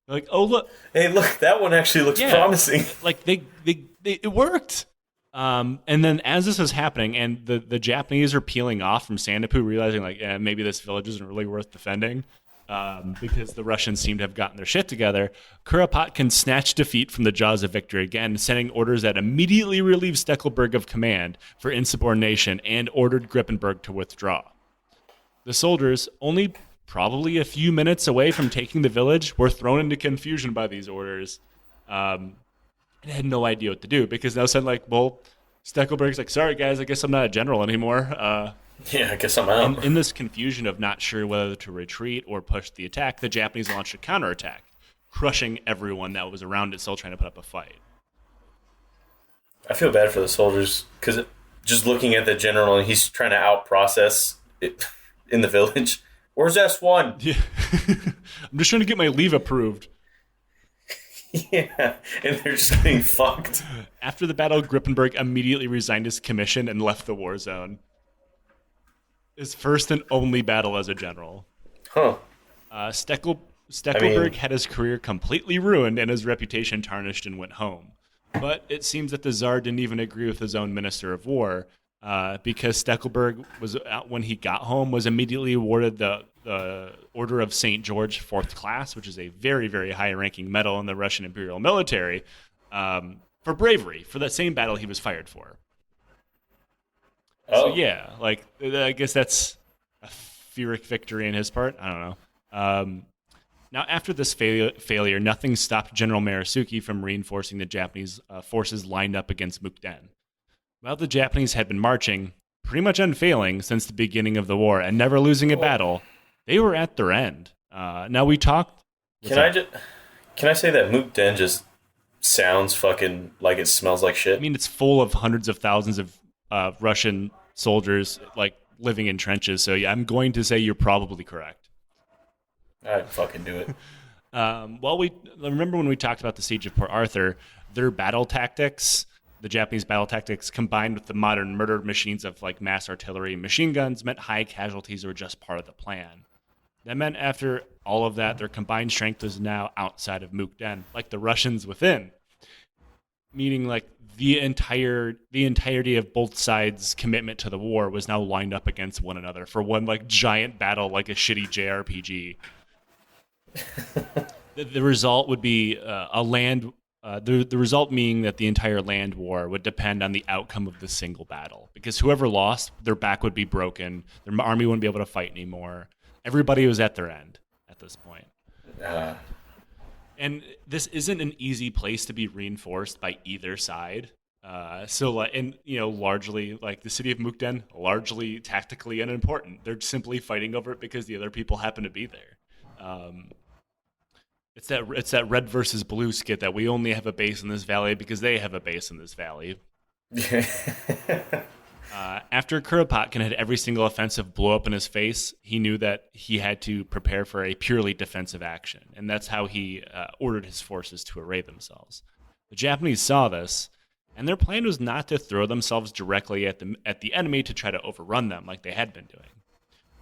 [SPEAKER 1] They're like, oh, look.
[SPEAKER 2] Hey, look, that one actually looks promising.
[SPEAKER 1] Like it worked. And then as this was happening and the Japanese are peeling off from Sandapu, realizing like, maybe this village isn't really worth defending, because the Russians seem to have gotten their shit together, Kuropatkin snatched defeat from the jaws of victory again, sending orders that immediately relieved Steckelberg of command for insubordination and ordered Grippenberg to withdraw. The soldiers, only probably a few minutes away from taking the village, were thrown into confusion by these orders and had no idea what to do, because now suddenly, like, well, Steckelberg's like, sorry guys, I guess I'm not a general anymore.
[SPEAKER 2] Yeah, I guess I'm out.
[SPEAKER 1] In this confusion of not sure whether to retreat or push the attack, the Japanese launched a counterattack, crushing everyone that was around it, still trying to put up a fight.
[SPEAKER 2] I feel bad for the soldiers, because just looking at the general, and he's trying to out-process it in the village. Where's S1?
[SPEAKER 1] Yeah. I'm just trying to get my leave approved.
[SPEAKER 2] Yeah, and they're just getting fucked.
[SPEAKER 1] After the battle, Grippenberg immediately resigned his commission and left the war zone. His first and only battle as a general.
[SPEAKER 2] Huh. I
[SPEAKER 1] Steckelberg
[SPEAKER 2] mean,
[SPEAKER 1] had his career completely ruined and his reputation tarnished and went home. But it seems that the Tsar didn't even agree with his own Minister of War, because Steckelberg was when he got home was immediately awarded the Order of St. George Fourth Class, which is a very, very high-ranking medal in the Russian Imperial military, for bravery for that same battle he was fired for. So
[SPEAKER 2] oh,
[SPEAKER 1] yeah, like I guess that's a Pyrrhic victory in his part. I don't know. Now, after this failure, nothing stopped General Marisuke from reinforcing the Japanese forces lined up against Mukden. While the Japanese had been marching, pretty much unfailing since the beginning of the war and never losing a battle, they were at their end. Now we talked.
[SPEAKER 2] can I say that Mukden just sounds fucking like it smells like
[SPEAKER 1] I
[SPEAKER 2] shit?
[SPEAKER 1] mean, it's full of hundreds of thousands of Russian soldiers like living in trenches. So yeah, I'm going to say you're probably correct.
[SPEAKER 2] I'd fucking do it.
[SPEAKER 1] Well, we remember when we talked about the siege of Port Arthur, their battle tactics, the Japanese battle tactics, combined with the modern murder machines of like mass artillery and machine guns, meant high casualties were just part of the plan. That meant after all of that, their combined strength was now outside of Mukden, like the Russians within. Meaning, like the entirety of both sides' commitment to the war was now lined up against one another for one like giant battle, like a shitty JRPG. The result would be the result being that the entire land war would depend on the outcome of the single battle, because whoever lost, their back would be broken, their army wouldn't be able to fight anymore. Everybody was at their end at this point. And this isn't an easy place to be reinforced by either side. Largely like the city of Mukden, largely tactically unimportant. They're simply fighting over it because the other people happen to be there. It's that red versus blue skit that we only have a base in this valley because they have a base in this valley. After Kuropatkin had every single offensive blow up in his face, he knew that he had to prepare for a purely defensive action, and that's how he ordered his forces to array themselves. The Japanese saw this, and their plan was not to throw themselves directly at the enemy to try to overrun them like they had been doing,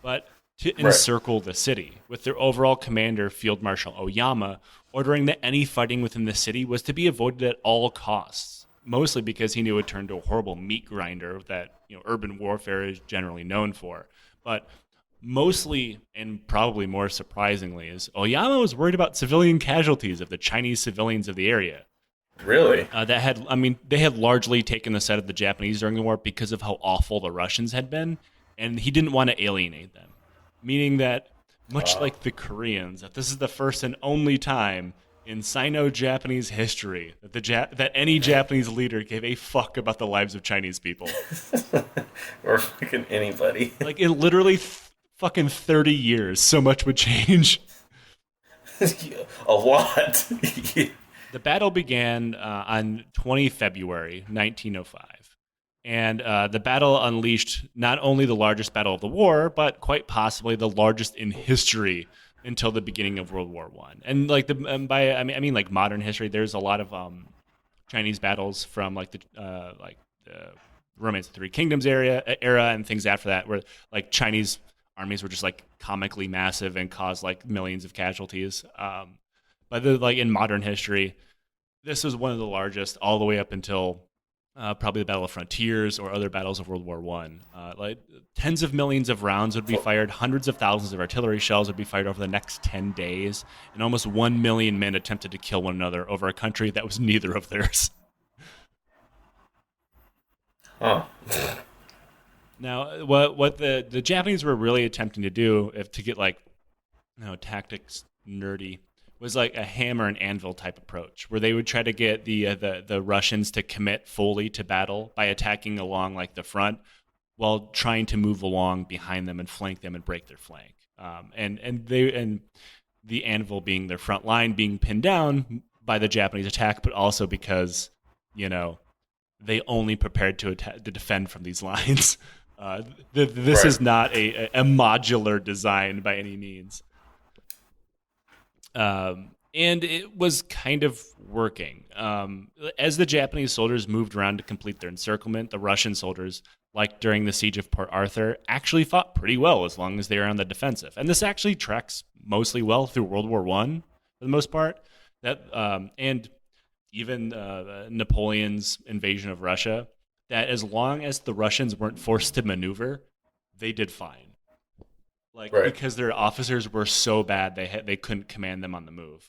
[SPEAKER 1] but to encircle the city, with their overall commander, Field Marshal Oyama, ordering that any fighting within the city was to be avoided at all costs, mostly because he knew it would turn to a horrible meat grinder that urban warfare is generally known for. But mostly, and probably more surprisingly, is Oyama was worried about civilian casualties of the Chinese civilians of the area.
[SPEAKER 2] Really?
[SPEAKER 1] They had largely taken the side of the Japanese during the war because of how awful the Russians had been, and he didn't want to alienate them. Meaning that, much like the Koreans, that this is the first and only time in Sino-Japanese history that any Japanese leader gave a fuck about the lives of Chinese people.
[SPEAKER 2] Or fucking anybody.
[SPEAKER 1] Like, in literally fucking 30 years, so much would change.
[SPEAKER 2] A lot.
[SPEAKER 1] The battle began on 20 February 1905. And the battle unleashed not only the largest battle of the war, but quite possibly the largest in history until the beginning of World War I. And like like modern history, there's a lot of Chinese battles from like the Romance of the Three Kingdoms era and things after that, where like Chinese armies were just like comically massive and caused like millions of casualties. But in modern history, this was one of the largest all the way up until probably the Battle of Frontiers or other battles of World War I. Like tens of millions of rounds would be fired, hundreds of thousands of artillery shells would be fired over the next 10 days, and almost 1 million men attempted to kill one another over a country that was neither of theirs.
[SPEAKER 2] Huh.
[SPEAKER 1] Now, what the Japanese were really attempting to do, if to get tactics nerdy, was like a hammer and anvil type approach, where they would try to get the Russians to commit fully to battle by attacking along like the front, while trying to move along behind them and flank them and break their flank. And the anvil being their front line being pinned down by the Japanese attack, but also because they only prepared to defend from these lines. This is not a modular design by any means. And it was kind of working. As the Japanese soldiers moved around to complete their encirclement, the Russian soldiers, like during the siege of Port Arthur, actually fought pretty well as long as they were on the defensive. And this actually tracks mostly well through World War I, for the most part. And even Napoleon's invasion of Russia, that as long as the Russians weren't forced to maneuver, they did fine. Like,
[SPEAKER 2] Right.
[SPEAKER 1] because their officers were so bad, they couldn't command them on the move.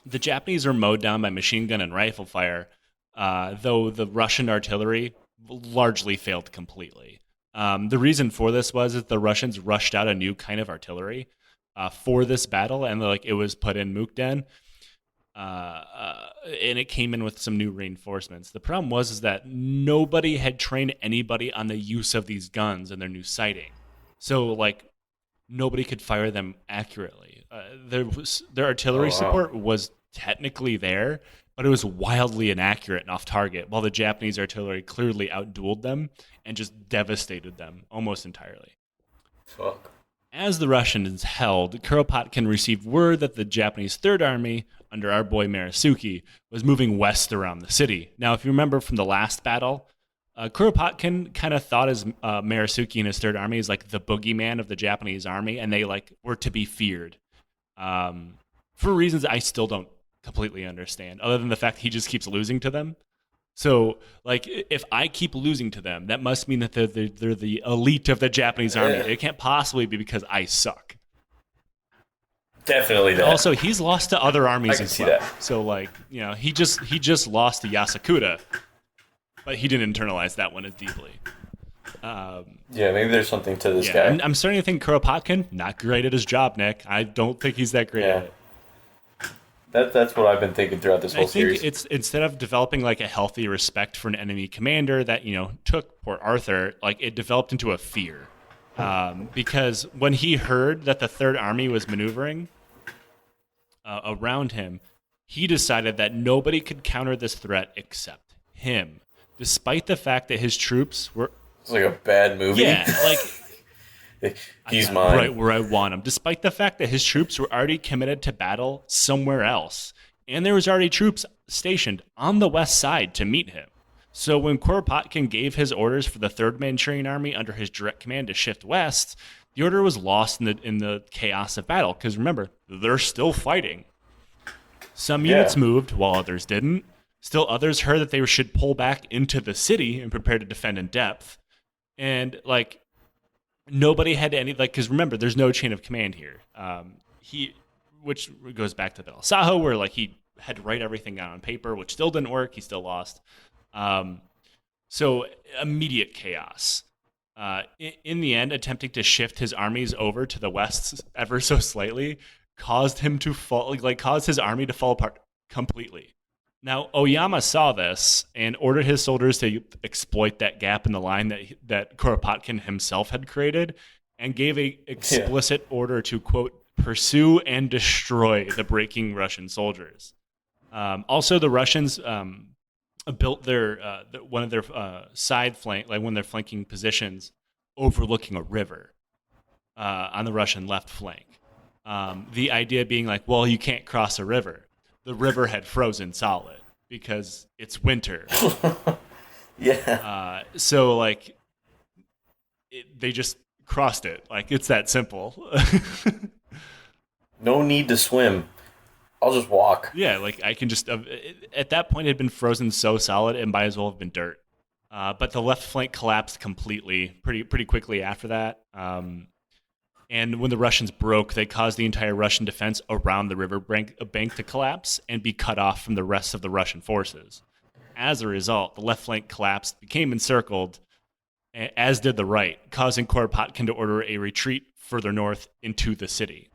[SPEAKER 1] The Japanese were mowed down by machine gun and rifle fire, though the Russian artillery largely failed completely. The reason for this was that the Russians rushed out a new kind of artillery for this battle, and like it was put in Mukden, and it came in with some new reinforcements. The problem was that nobody had trained anybody on the use of these guns in their new sighting, so like nobody could fire them accurately. Their artillery support was technically there, but it was wildly inaccurate and off target, while the Japanese artillery clearly outdueled them and just devastated them almost entirely.
[SPEAKER 2] Fuck.
[SPEAKER 1] As the Russians held, Kuropatkin received word that the Japanese Third Army, under our boy Marisuke, was moving west around the city. Now, if you remember from the last battle, Kuropatkin kind of thought as Marisuke and his Third Army is like the boogeyman of the Japanese army, and they like were to be feared for reasons I still don't completely understand, other than the fact he just keeps losing to them. So, like, if I keep losing to them, that must mean that they're the elite of the Japanese army. It can't possibly be because I suck.
[SPEAKER 2] Definitely that.
[SPEAKER 1] Also, he's lost to other armies as well.
[SPEAKER 2] That.
[SPEAKER 1] So, like, you know, he just lost to Yasukuni, but he didn't internalize that one as deeply.
[SPEAKER 2] Yeah, maybe there's something to this guy.
[SPEAKER 1] I'm starting to think Kuropatkin, not great at his job, Nick. I don't think he's that great at it.
[SPEAKER 2] That's what I've been thinking throughout this whole series.
[SPEAKER 1] I think it's instead of developing like a healthy respect for an enemy commander that, you know, took Port Arthur, like it developed into a fear. Because when he heard that the Third Army was maneuvering around him, he decided that nobody could counter this threat except him, despite the fact that his troops were...
[SPEAKER 2] It's like a bad movie.
[SPEAKER 1] Yeah, like...
[SPEAKER 2] He's mine.
[SPEAKER 1] Right where I want him, despite the fact that his troops were already committed to battle somewhere else. And there was already troops stationed on the west side to meet him. So when Kuropatkin gave his orders for the 3rd Manchurian Army under his direct command to shift west, the order was lost in the chaos of battle. Because remember, they're still fighting. Some units moved while others didn't. Still others heard that they should pull back into the city and prepare to defend in depth. And like... Nobody had any, like, because remember, there's no chain of command here. Which goes back to Bel Saho, where like he had to write everything down on paper, which still didn't work. He still lost. So immediate chaos. In the end, attempting to shift his armies over to the west ever so slightly caused him to fall, like caused his army to fall apart completely. Now, Oyama saw this and ordered his soldiers to exploit that gap in the line that Kuropatkin himself had created and gave a explicit order to, quote, pursue and destroy the breaking Russian soldiers. Also, the Russians built one of their side flank, like one of their flanking positions overlooking a river on the Russian left flank. The idea being like, well, you can't cross a river. The river had frozen solid because it's winter. So, like, they just crossed it. Like, it's that simple.
[SPEAKER 2] No need to swim. I'll just walk.
[SPEAKER 1] Yeah, like, I can just... at that point, it had been frozen so solid, it might as well have been dirt. But the left flank collapsed completely pretty quickly after that. And when the Russians broke, they caused the entire Russian defense around the river bank to collapse and be cut off from the rest of the Russian forces. As a result, the left flank collapsed, became encircled, as did the right, causing Kuropatkin to order a retreat further north into the city.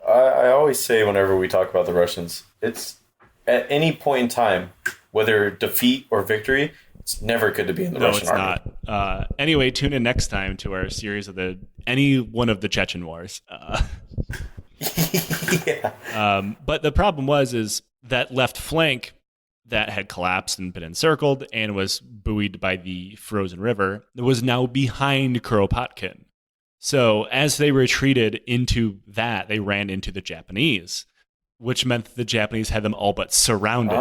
[SPEAKER 2] I always say whenever we talk about the Russians, it's at any point in time, whether defeat or victory, it's never good to be in the Russian army.
[SPEAKER 1] No, it's not. Anyway, tune in next time to our series of any one of the Chechen wars. But the problem is that left flank that had collapsed and been encircled and was buoyed by the frozen river was now behind Kuropatkin. So as they retreated into that, they ran into the Japanese, which meant that the Japanese had them all but surrounded.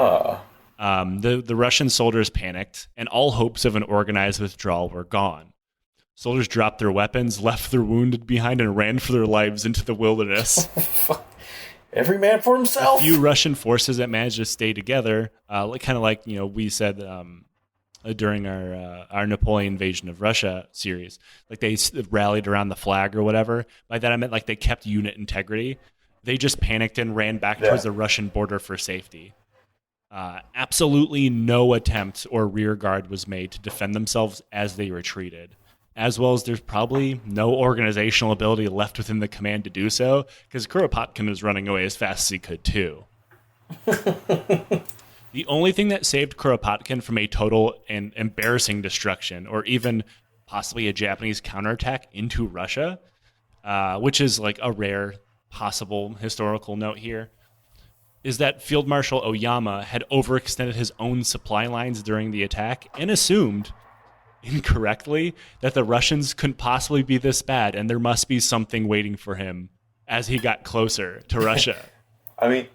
[SPEAKER 1] The Russian soldiers panicked, and all hopes of an organized withdrawal were gone. Soldiers dropped their weapons, left their wounded behind, and ran for their lives into the wilderness.
[SPEAKER 2] Every man for himself.
[SPEAKER 1] A few Russian forces that managed to stay together, kind of like we said during our Napoleon invasion of Russia series, like they rallied around the flag or whatever. By that I meant like they kept unit integrity. They just panicked and ran back towards the Russian border for safety. Absolutely no attempt or rear guard was made to defend themselves as they retreated, as well as there's probably no organizational ability left within the command to do so, because Kuropatkin was running away as fast as he could too. The only thing that saved Kuropatkin from a total and embarrassing destruction, or even possibly a Japanese counterattack into Russia, which is like a rare possible historical note here, is that Field Marshal Oyama had overextended his own supply lines during the attack and assumed, incorrectly, that the Russians couldn't possibly be this bad and there must be something waiting for him as he got closer to Russia.
[SPEAKER 2] I mean,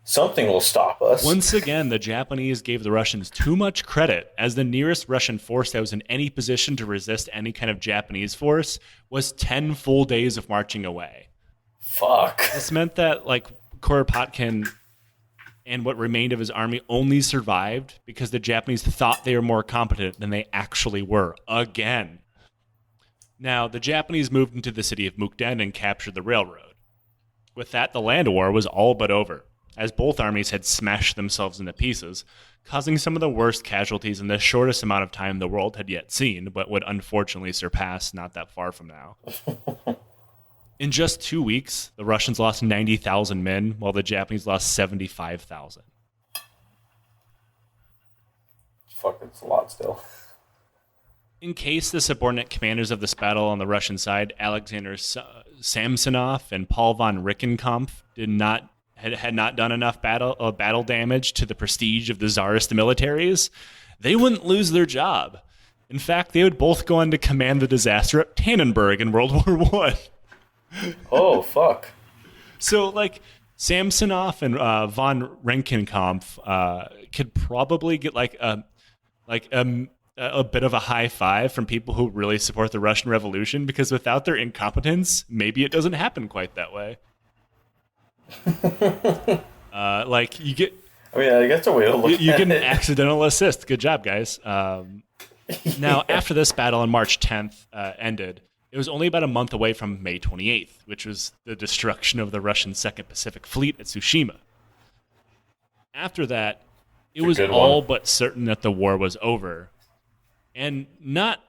[SPEAKER 2] something will stop us.
[SPEAKER 1] Once again, the Japanese gave the Russians too much credit, as the nearest Russian force that was in any position to resist any kind of Japanese force was 10 full days of marching away.
[SPEAKER 2] Fuck.
[SPEAKER 1] This meant that, like, Kuropatkin and what remained of his army only survived because the Japanese thought they were more competent than they actually were, again. Now, the Japanese moved into the city of Mukden and captured the railroad. With that, the land war was all but over, as both armies had smashed themselves into pieces, causing some of the worst casualties in the shortest amount of time the world had yet seen, but would unfortunately surpass not that far from now. In just 2 weeks, the Russians lost 90,000 men, while the Japanese lost 75,000.
[SPEAKER 2] Fuck, it's a lot still.
[SPEAKER 1] In case the subordinate commanders of this battle on the Russian side, Alexander Samsonov and Paul von Rickenkampf, had not done enough battle damage to the prestige of the Tsarist militaries, they wouldn't lose their job. In fact, they would both go on to command the disaster at Tannenberg in World War I.
[SPEAKER 2] Oh, fuck.
[SPEAKER 1] So, like, Samsonov and von Rickenkampf could probably get a bit of a high five from people who really support the Russian Revolution, because without their incompetence, maybe it doesn't happen quite that way. You get.
[SPEAKER 2] I mean, I guess a way to look.
[SPEAKER 1] You get an accidental assist. Good job, guys. Now, after this battle on March 10th ended, it was only about a month away from May 28th, which was the destruction of the Russian Second Pacific Fleet at Tsushima. After that, it was all but certain that the war was over, and not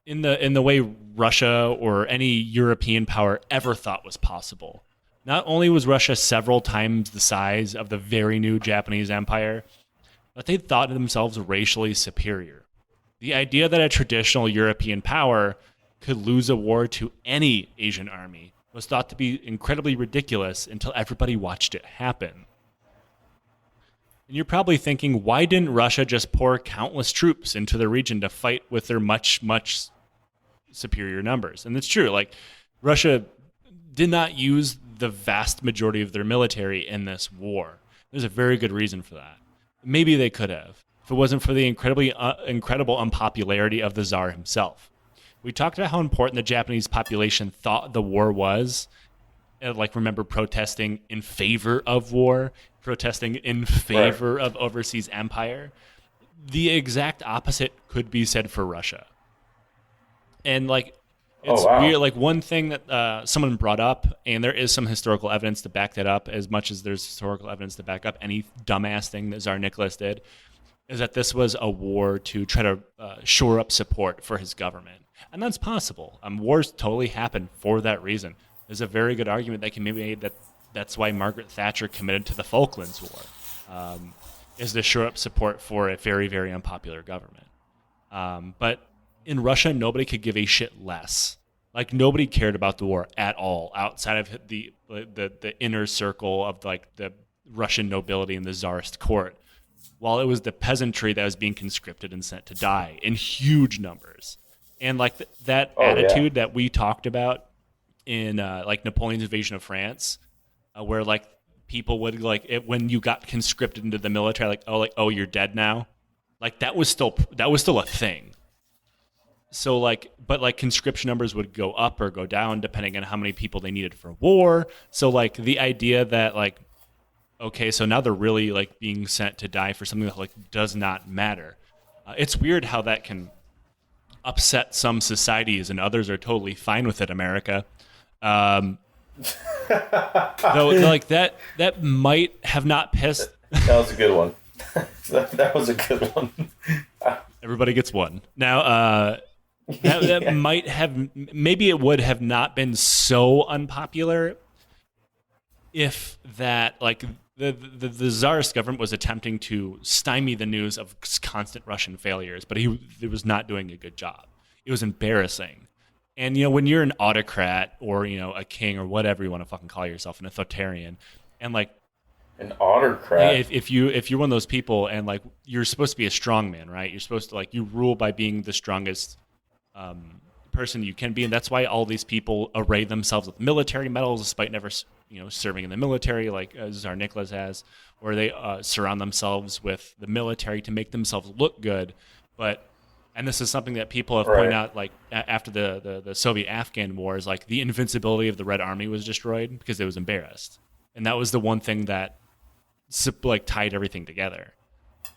[SPEAKER 1] in the way Russia or any European power ever thought was possible. Not only was Russia several times the size of the very new Japanese Empire, but they thought themselves racially superior. The idea that a traditional European power could lose a war to any Asian army was thought to be incredibly ridiculous until everybody watched it happen. And you're probably thinking, why didn't Russia just pour countless troops into the region to fight with their much, much superior numbers? And it's true, like, Russia did not use the vast majority of their military in this war. There's a very good reason for that. Maybe they could have, if it wasn't for the incredible unpopularity of the Tsar himself. We talked about how important the Japanese population thought the war was. Remember protesting in favor of war, protesting in favor of overseas empire. The exact opposite could be said for Russia. And it's weird. Like, one thing that someone brought up, and there is some historical evidence to back that up, as much as there's historical evidence to back up any dumbass thing that Tsar Nicholas did, is that this was a war to try to shore up support for his government. And that's possible. Wars totally happen for that reason. There's a very good argument that can be made that that's why Margaret Thatcher committed to the Falklands War, is to shore up support for a very, very unpopular government. But in Russia, nobody could give a shit less. Like, nobody cared about the war at all outside of the inner circle of the Russian nobility and the Tsarist court, while it was the peasantry that was being conscripted and sent to die in huge numbers. And like that
[SPEAKER 2] Oh yeah.
[SPEAKER 1] attitude that we talked about in like Napoleon's invasion of France, where like people would when you got conscripted into the military, like oh you're dead now, like that was still a thing. So like, but like conscription numbers would go up or go down depending on how many people they needed for war. So like the idea that like, okay, so now they're really like being sent to die for something that like does not matter. It's weird how that can upset some societies and others are totally fine with it. America, um, though, like that might have not pissed.
[SPEAKER 2] That was a good one. That was a good one.
[SPEAKER 1] Everybody gets one now. That
[SPEAKER 2] Yeah.
[SPEAKER 1] might have, maybe it would have not been so unpopular if that like the czarist government was attempting to stymie the news of constant Russian failures, but he was not doing a good job. It was embarrassing. And you know, when you're an autocrat or you know a king or whatever you want to fucking call yourself, an authoritarian, and like
[SPEAKER 2] An autocrat.
[SPEAKER 1] if you're one of those people and like you're supposed to be a strong man, right? You're supposed to like you rule by being the strongest person you can be, and that's why all these people array themselves with military medals despite never serving in the military like Tsar Nicholas has, or they surround themselves with the military to make themselves look good. But and this is something that people have pointed
[SPEAKER 2] Right.
[SPEAKER 1] out, like after the Soviet-Afghan wars, like the invincibility of the Red Army was destroyed because it was embarrassed, and that was the one thing that like tied everything together.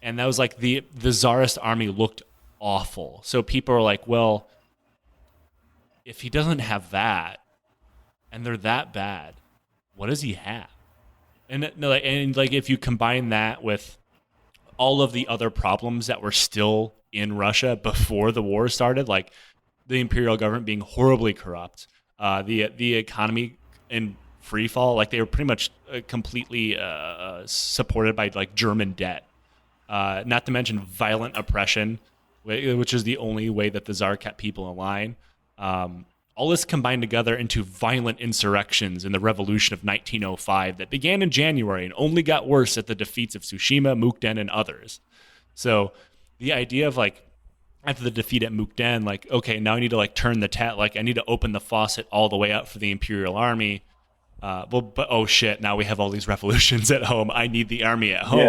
[SPEAKER 1] And that was like the czarist army looked awful. So people are like, well, if he doesn't have that and they're that bad, what does he have? And like if you combine that with all of the other problems that were still in Russia before the war started, like the imperial government being horribly corrupt, the economy in free fall, like they were pretty much completely supported by like German debt, not to mention violent oppression, which is the only way that the Tsar kept people in line. All this combined together into violent insurrections in the revolution of 1905 that began in January and only got worse at the defeats of Tsushima, Mukden, and others. So the idea of like, after the defeat at Mukden, like, okay, now I need to like turn the tap, like I need to open the faucet all the way up for the Imperial Army. But oh shit, now we have all these revolutions at home. I need the army at home.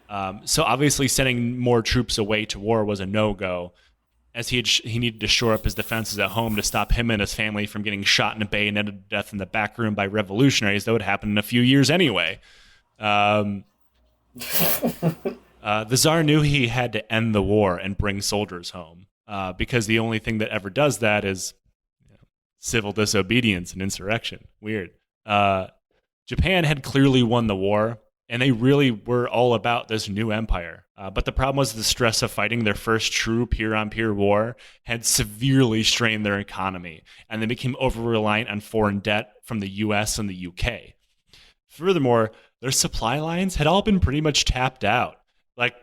[SPEAKER 2] Yeah.
[SPEAKER 1] So obviously sending more troops away to war was a no-go, as he needed to shore up his defenses at home to stop him and his family from getting shot in a bayoneted to death in the back room by revolutionaries that would happen in a few years anyway. The Tsar knew he had to end the war and bring soldiers home, because the only thing that ever does that is civil disobedience and insurrection. Weird. Japan had clearly won the war, and they really were all about this new empire. But the problem was the stress of fighting their first true peer-on-peer war had severely strained their economy, and they became over-reliant on foreign debt from the US and the UK. Furthermore, their supply lines had all been pretty much tapped out. Like,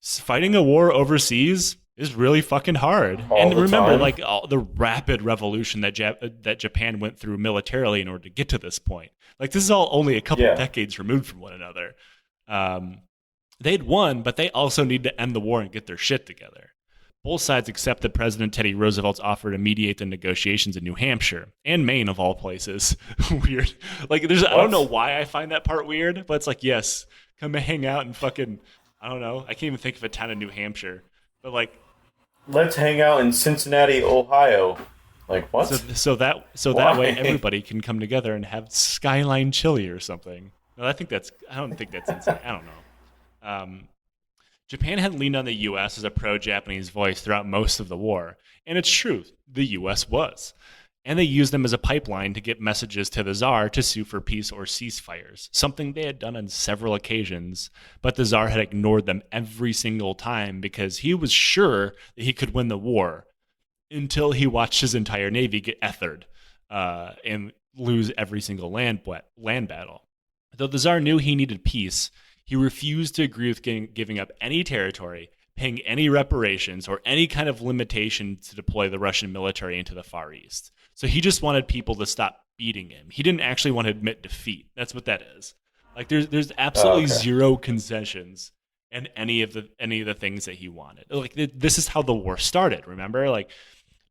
[SPEAKER 1] fighting a war overseas is really fucking hard.
[SPEAKER 2] All
[SPEAKER 1] And
[SPEAKER 2] the
[SPEAKER 1] remember,
[SPEAKER 2] time.
[SPEAKER 1] like, all the rapid revolution that that Japan went through militarily in order to get to this point. Like, this is all only a couple
[SPEAKER 2] Yeah.
[SPEAKER 1] decades removed from one another. They'd won, but they also need to end the war and get their shit together. Both sides accepted President Teddy Roosevelt's offer to mediate the negotiations in New Hampshire and Maine, of all places. Weird. Like, I don't know why I find that part weird, but it's like, yes, come hang out and fucking, I don't know. I can't even think of a town in New Hampshire, but like,
[SPEAKER 2] Let's hang out in Cincinnati, Ohio. Like what?
[SPEAKER 1] so that
[SPEAKER 2] Why?
[SPEAKER 1] way everybody can come together and have Skyline Chili or something. No, I don't think that's insane. I don't know. Japan had leaned on the U.S. as a pro-Japanese voice throughout most of the war, and it's true, the U.S. was. And they used them as a pipeline to get messages to the Tsar to sue for peace or ceasefires, something they had done on several occasions, but the Tsar had ignored them every single time because he was sure that he could win the war until he watched his entire navy get ethered and lose every single land battle. Though the Tsar knew he needed peace, he refused to agree with giving up any territory, paying any reparations, or any kind of limitation to deploy the Russian military into the Far East. So he just wanted people to stop beating him. He didn't actually want to admit defeat. That's what that is. Like there's absolutely
[SPEAKER 2] okay.
[SPEAKER 1] zero concessions in any of the things that he wanted. Like this is how the war started. Remember, like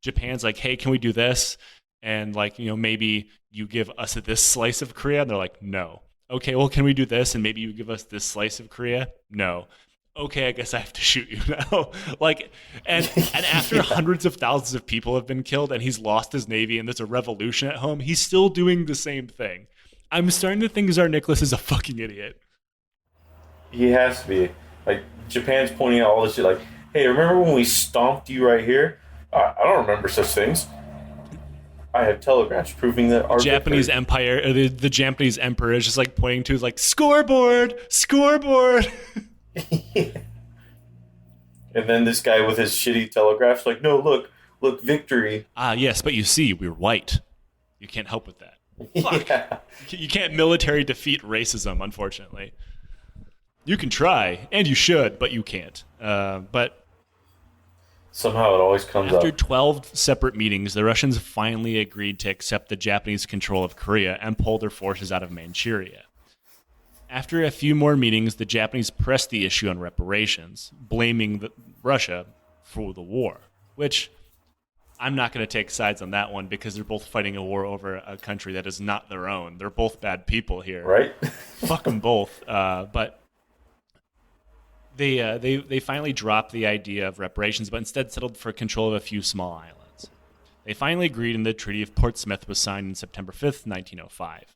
[SPEAKER 1] Japan's like, hey, can we do this? And like, maybe you give us this slice of Korea. And they're like, no. Okay, well, can we do this? And maybe you give us this slice of Korea? No. Okay, I guess I have to shoot you now. Like, and after hundreds of thousands of people have been killed and he's lost his navy and there's a revolution at home, he's still doing the same thing. I'm starting to think Tsar Nicholas is a fucking idiot.
[SPEAKER 2] He has to be. Like, Japan's pointing out all this shit like, hey, remember when we stomped you right here? I don't remember such things. I have telegraphs proving that our
[SPEAKER 1] Japanese empire, or the Japanese emperor is just like pointing to like, scoreboard.
[SPEAKER 2] And then this guy with his shitty telegraphs like, no, look, victory.
[SPEAKER 1] Yes, but you see, we're white. You can't help with that. Fuck.
[SPEAKER 2] Yeah.
[SPEAKER 1] You can't military defeat racism, unfortunately. You can try, and you should, but you can't. But
[SPEAKER 2] somehow it always comes up.
[SPEAKER 1] After 12 separate meetings, the Russians finally agreed to accept the Japanese control of Korea and pull their forces out of Manchuria. After a few more meetings, the Japanese pressed the issue on reparations, blaming Russia for the war, which I'm not going to take sides on that one because they're both fighting a war over a country that is not their own. They're both bad people here.
[SPEAKER 2] Right?
[SPEAKER 1] Fuck them both. But they finally dropped the idea of reparations, but instead settled for control of a few small islands. They finally agreed, and the Treaty of Portsmouth was signed on September 5th, 1905.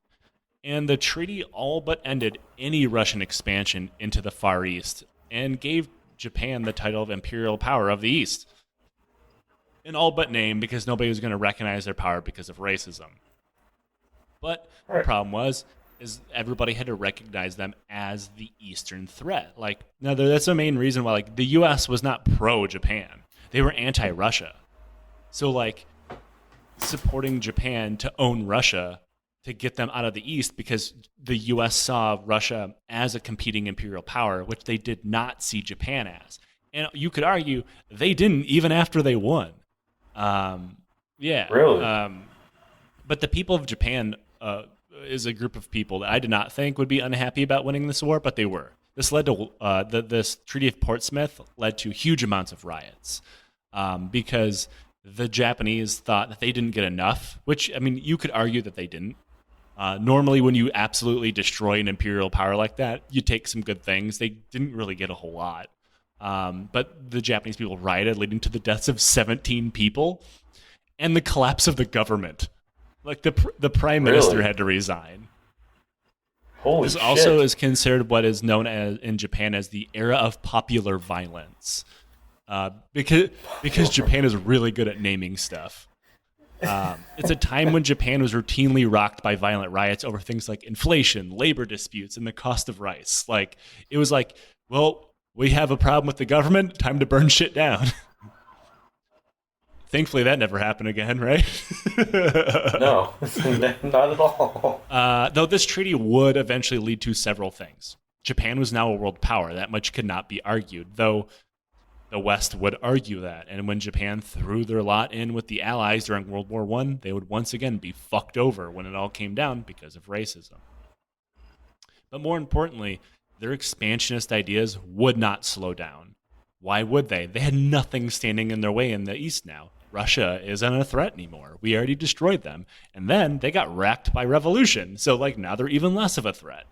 [SPEAKER 1] And the treaty all but ended any Russian expansion into the Far East and gave Japan the title of imperial power of the East. In all but name, because nobody was going to recognize their power because of racism. But the problem is everybody had to recognize them as the Eastern threat. Like, now that's the main reason why, like, the U.S. was not pro-Japan. They were anti-Russia. So, like, supporting Japan to own Russia to get them out of the East because the U.S. saw Russia as a competing imperial power, which they did not see Japan as. And you could argue they didn't even after they won. Yeah.
[SPEAKER 2] Really?
[SPEAKER 1] But the people of Japan is a group of people that I did not think would be unhappy about winning this war, but they were. This led to this Treaty of Portsmouth led to huge amounts of riots because the Japanese thought that they didn't get enough, which, I mean, you could argue that they didn't. Normally, when you absolutely destroy an imperial power like that, you take some good things. They didn't really get a whole lot. But the Japanese people rioted, leading to the deaths of 17 people and the collapse of the government. Like, the prime minister had to resign.
[SPEAKER 2] Holy
[SPEAKER 1] this
[SPEAKER 2] shit.
[SPEAKER 1] Also is considered what is known as in Japan as the era of popular violence. Because Japan is really good at naming stuff. It's a time when Japan was routinely rocked by violent riots over things like inflation, labor disputes, and the cost of rice. Like, it was like, well, we have a problem with the government, time to burn shit down. Thankfully, that never happened again, right?
[SPEAKER 2] No, not at all.
[SPEAKER 1] Though this treaty would eventually lead to several things. Japan was now a world power. That much could not be argued, though the West would argue that. And when Japan threw their lot in with the Allies during World War I, they would once again be fucked over when it all came down because of racism. But more importantly, their expansionist ideas would not slow down. Why would they? They had nothing standing in their way in the East now. Russia isn't a threat anymore. We already destroyed them. And then they got wrecked by revolution. So, like, now they're even less of a threat.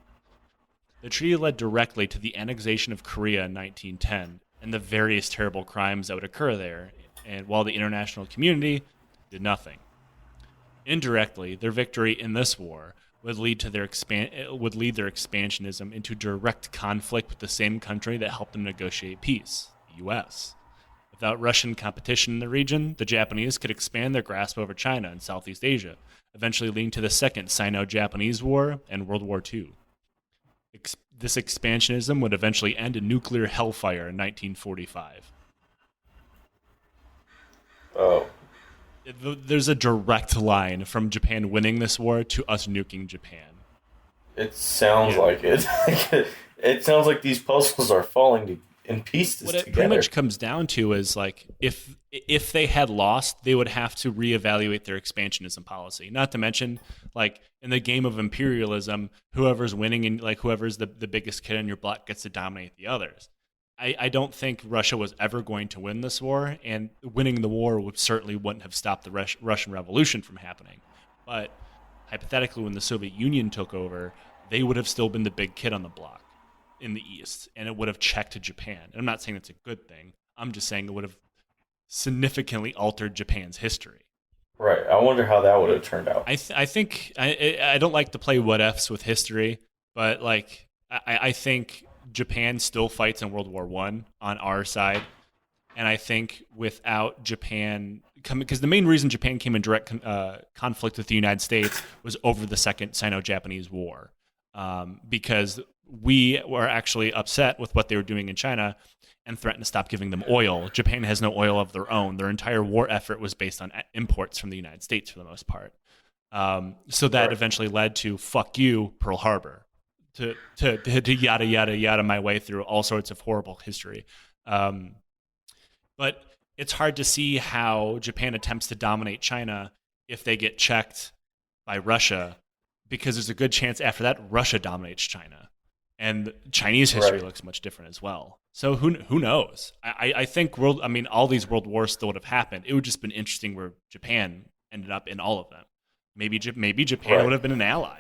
[SPEAKER 1] The treaty led directly to the annexation of Korea in 1910 and the various terrible crimes that would occur there, and while the international community did nothing. Indirectly, their victory in this war would lead their expansionism into direct conflict with the same country that helped them negotiate peace, the U.S. Without Russian competition in the region, the Japanese could expand their grasp over China and Southeast Asia, eventually leading to the Second Sino-Japanese War and World War II. This expansionism would eventually end in nuclear hellfire in 1945.
[SPEAKER 2] Oh.
[SPEAKER 1] There's a direct line from Japan winning this war to us nuking Japan.
[SPEAKER 2] It sounds like it. It sounds like these puzzles are falling in pieces
[SPEAKER 1] What it
[SPEAKER 2] together.
[SPEAKER 1] pretty much comes down to is, like, if they had lost, they would have to reevaluate their expansionism policy. Not to mention, like, in the game of imperialism, whoever's winning and, like, whoever's the biggest kid on your block gets to dominate the others. I don't think Russia was ever going to win this war, and winning the war certainly wouldn't have stopped the Russian Revolution from happening. But hypothetically, when the Soviet Union took over, they would have still been the big kid on the block in the East, and it would have checked Japan. And I'm not saying it's a good thing. I'm just saying it would have significantly altered Japan's history.
[SPEAKER 2] Right. I wonder how that would have turned out.
[SPEAKER 1] I think I don't like to play what ifs with history, but like I think Japan still fights in World War I on our side, and I think without Japan coming, because the main reason Japan came in direct conflict with the United States was over the Second Sino-Japanese War, because we were actually upset with what they were doing in China and threatened to stop giving them oil. Japan has no oil of their own. Their entire war effort was based on imports from the United States for the most part. So that eventually led to fuck you, Pearl Harbor. To yada yada yada my way through all sorts of horrible history, but it's hard to see how Japan attempts to dominate China if they get checked by Russia, because there's a good chance after that Russia dominates China, and Chinese history looks much different as well. So who knows? I think all these world wars still would have happened. It would just been interesting where Japan ended up in all of them. Maybe Japan would have been an ally.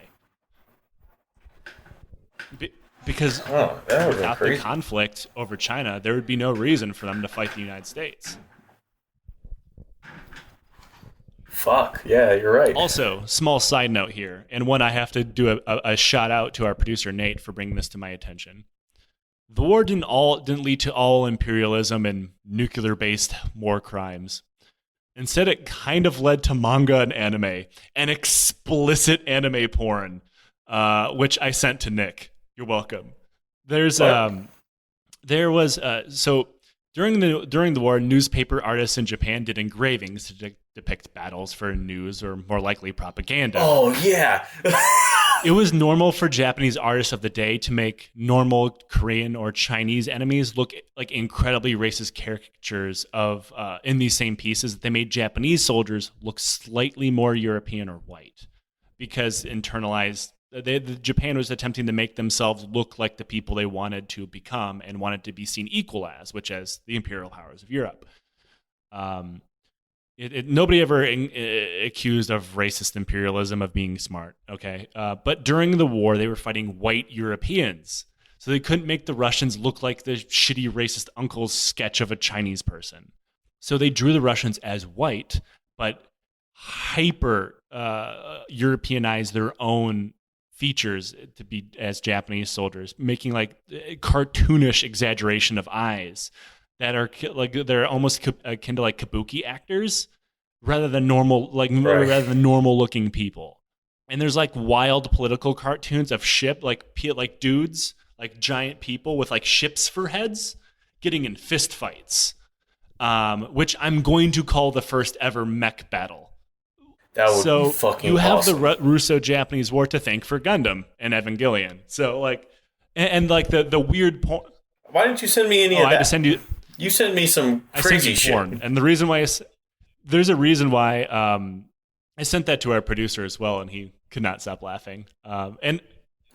[SPEAKER 1] Because without the conflict over China, there would be no reason for them to fight the United States.
[SPEAKER 2] Fuck, yeah, you're right.
[SPEAKER 1] Also, small side note here, and one I have to do a shout out to our producer Nate for bringing this to my attention. The war didn't lead to all imperialism and nuclear-based war crimes. Instead, it kind of led to manga and anime, and explicit anime porn, which I sent to Nick. You're welcome. During the war, newspaper artists in Japan did engravings to depict battles for news or more likely propaganda.
[SPEAKER 2] Oh yeah.
[SPEAKER 1] It was normal for Japanese artists of the day to make normal Korean or Chinese enemies look like incredibly racist caricatures of in these same pieces. They made Japanese soldiers look slightly more European or white, because Japan was attempting to make themselves look like the people they wanted to become and wanted to be seen equal as, which as the imperial powers of Europe. Nobody ever accused of racist imperialism of being smart, okay? But during the war, they were fighting white Europeans, so they couldn't make the Russians look like the shitty racist uncle's sketch of a Chinese person. So they drew the Russians as white, but hyper Europeanized their own features to be as Japanese soldiers, making like cartoonish exaggeration of eyes that are like they're almost akin to like kabuki actors rather than normal looking people. And there's like wild political cartoons of like dudes, like giant people with like ships for heads getting in fist fights, which I'm going to call the first ever mech battle.
[SPEAKER 2] That would be fucking
[SPEAKER 1] you have
[SPEAKER 2] awesome.
[SPEAKER 1] The Russo-Japanese War to thank for Gundam and Evangelion. So like, and like the weird point.
[SPEAKER 2] Why didn't you send me any of that?
[SPEAKER 1] I had to send you.
[SPEAKER 2] You sent me some crazy shit.
[SPEAKER 1] Porn. And the reason why there's a reason why I sent that to our producer as well, and he could not stop laughing. And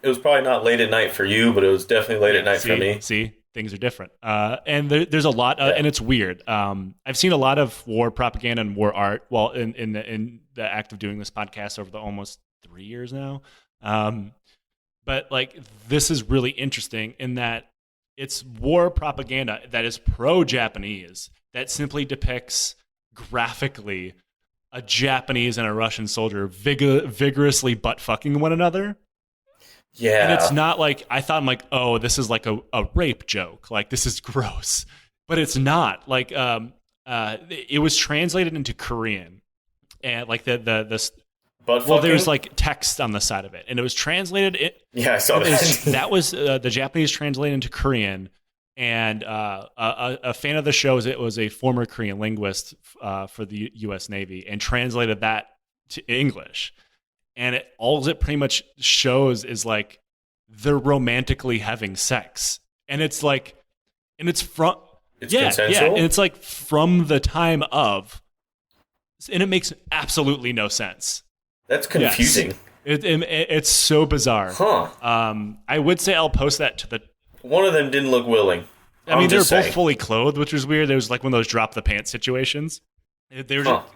[SPEAKER 2] it was probably not late at night for you, but it was definitely late at night for me.
[SPEAKER 1] See, things are different. And there's a lot, and it's weird. I've seen a lot of war propaganda and war art while in the act of doing this podcast over the almost 3 years now. But like, this is really interesting in that it's war propaganda that is pro-Japanese, that simply depicts graphically a Japanese and a Russian soldier vigorously butt-fucking one another.
[SPEAKER 2] Yeah.
[SPEAKER 1] And it's not like, I'm like, oh, this is like a rape joke. Like, this is gross. But it's not. Like, it was translated into Korean. And like the there's like text on the side of it. And it was translated.
[SPEAKER 2] Yeah, I saw that.
[SPEAKER 1] That was the Japanese translated into Korean. And a fan of the show was a former Korean linguist for the U.S. Navy and translated that to English. And all it pretty much shows is like they're romantically having sex, and it's like, and it's consensual? And it's like from the time of, and it makes absolutely no sense.
[SPEAKER 2] That's confusing.
[SPEAKER 1] Yes. It's so bizarre.
[SPEAKER 2] Huh?
[SPEAKER 1] I would say I'll post that to the.
[SPEAKER 2] One of them didn't look willing.
[SPEAKER 1] I mean, they were both fully clothed, which was weird. There was like one of those drop the pants situations. They were just,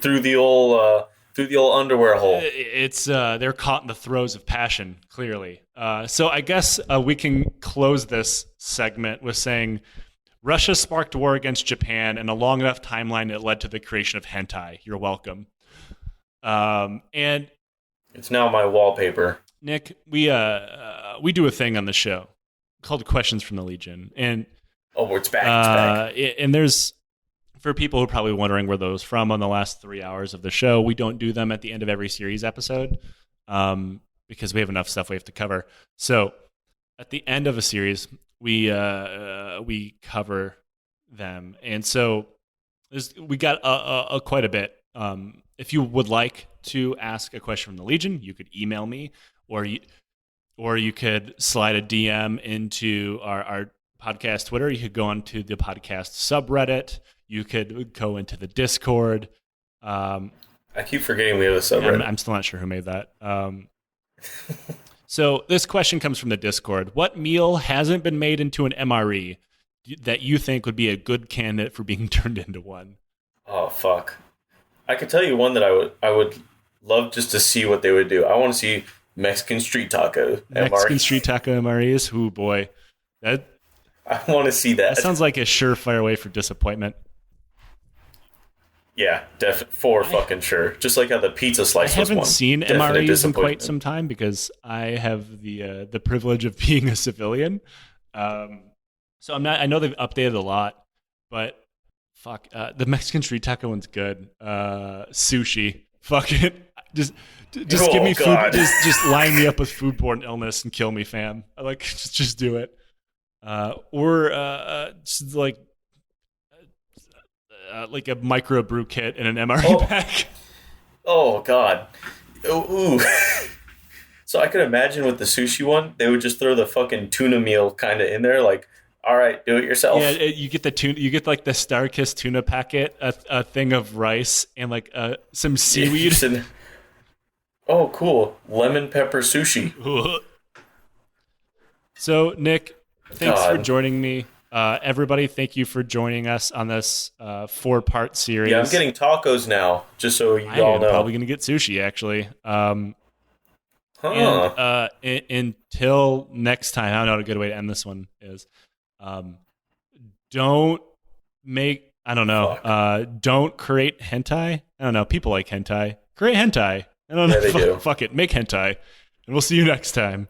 [SPEAKER 2] through the old underwear hole.
[SPEAKER 1] It's they're caught in the throes of passion, clearly. So I guess we can close this segment with saying Russia sparked war against Japan, and a long enough timeline it led to the creation of hentai. You're welcome. And
[SPEAKER 2] it's now my wallpaper.
[SPEAKER 1] Nick, we do a thing on the show called Questions from the Legion, and
[SPEAKER 2] it's back.
[SPEAKER 1] And there's, for people who are probably wondering where those from on the last 3 hours of the show, we don't do them at the end of every series episode because we have enough stuff we have to cover. So at the end of a series, we cover them, and so we got quite a bit. If you would like to ask a question from the Legion, you could email me, or you could slide a DM into our podcast Twitter. You could go onto the podcast subreddit. You could go into the Discord.
[SPEAKER 2] I keep forgetting we have a subreddit.
[SPEAKER 1] I'm still not sure who made that. So this question comes from the Discord. What meal hasn't been made into an MRE that you think would be a good candidate for being turned into one?
[SPEAKER 2] Oh, fuck. I could tell you one that I would love just to see what they would do. I want to see Mexican street taco
[SPEAKER 1] Mexican street taco MREs? Ooh, boy. I
[SPEAKER 2] want to see that.
[SPEAKER 1] That sounds like a surefire way for disappointment.
[SPEAKER 2] Yeah, fucking sure. Just like how the pizza slice was one.
[SPEAKER 1] I haven't seen MREs in quite some time because I have the privilege of being a civilian. So I know they've updated a lot, but fuck, the Mexican street taco one's good. Sushi, fuck it. Just give me food. Just line me up with foodborne illness and kill me, fam. I like just do it. Or just like a microbrew kit in an MRE pack.
[SPEAKER 2] Oh God. Ooh. So I could imagine with the sushi one, they would just throw the fucking tuna meal kind of in there, like, all right, do it yourself.
[SPEAKER 1] Yeah, you get the tuna. You get like the Star-Kissed tuna packet, a thing of rice, and like some seaweed.
[SPEAKER 2] Oh, cool! Lemon pepper sushi.
[SPEAKER 1] So, Nick, thanks for joining me. Everybody, thank you for joining us on this 4-part series.
[SPEAKER 2] Yeah, I'm getting tacos now, just so you all know.
[SPEAKER 1] I'm probably going to get sushi, actually. And until next time, I don't know what a good way to end this one is. Don't create hentai. I don't know. People like hentai. Create hentai. I don't know.
[SPEAKER 2] Yeah, they do.
[SPEAKER 1] Fuck it. Make hentai. And we'll see you next time.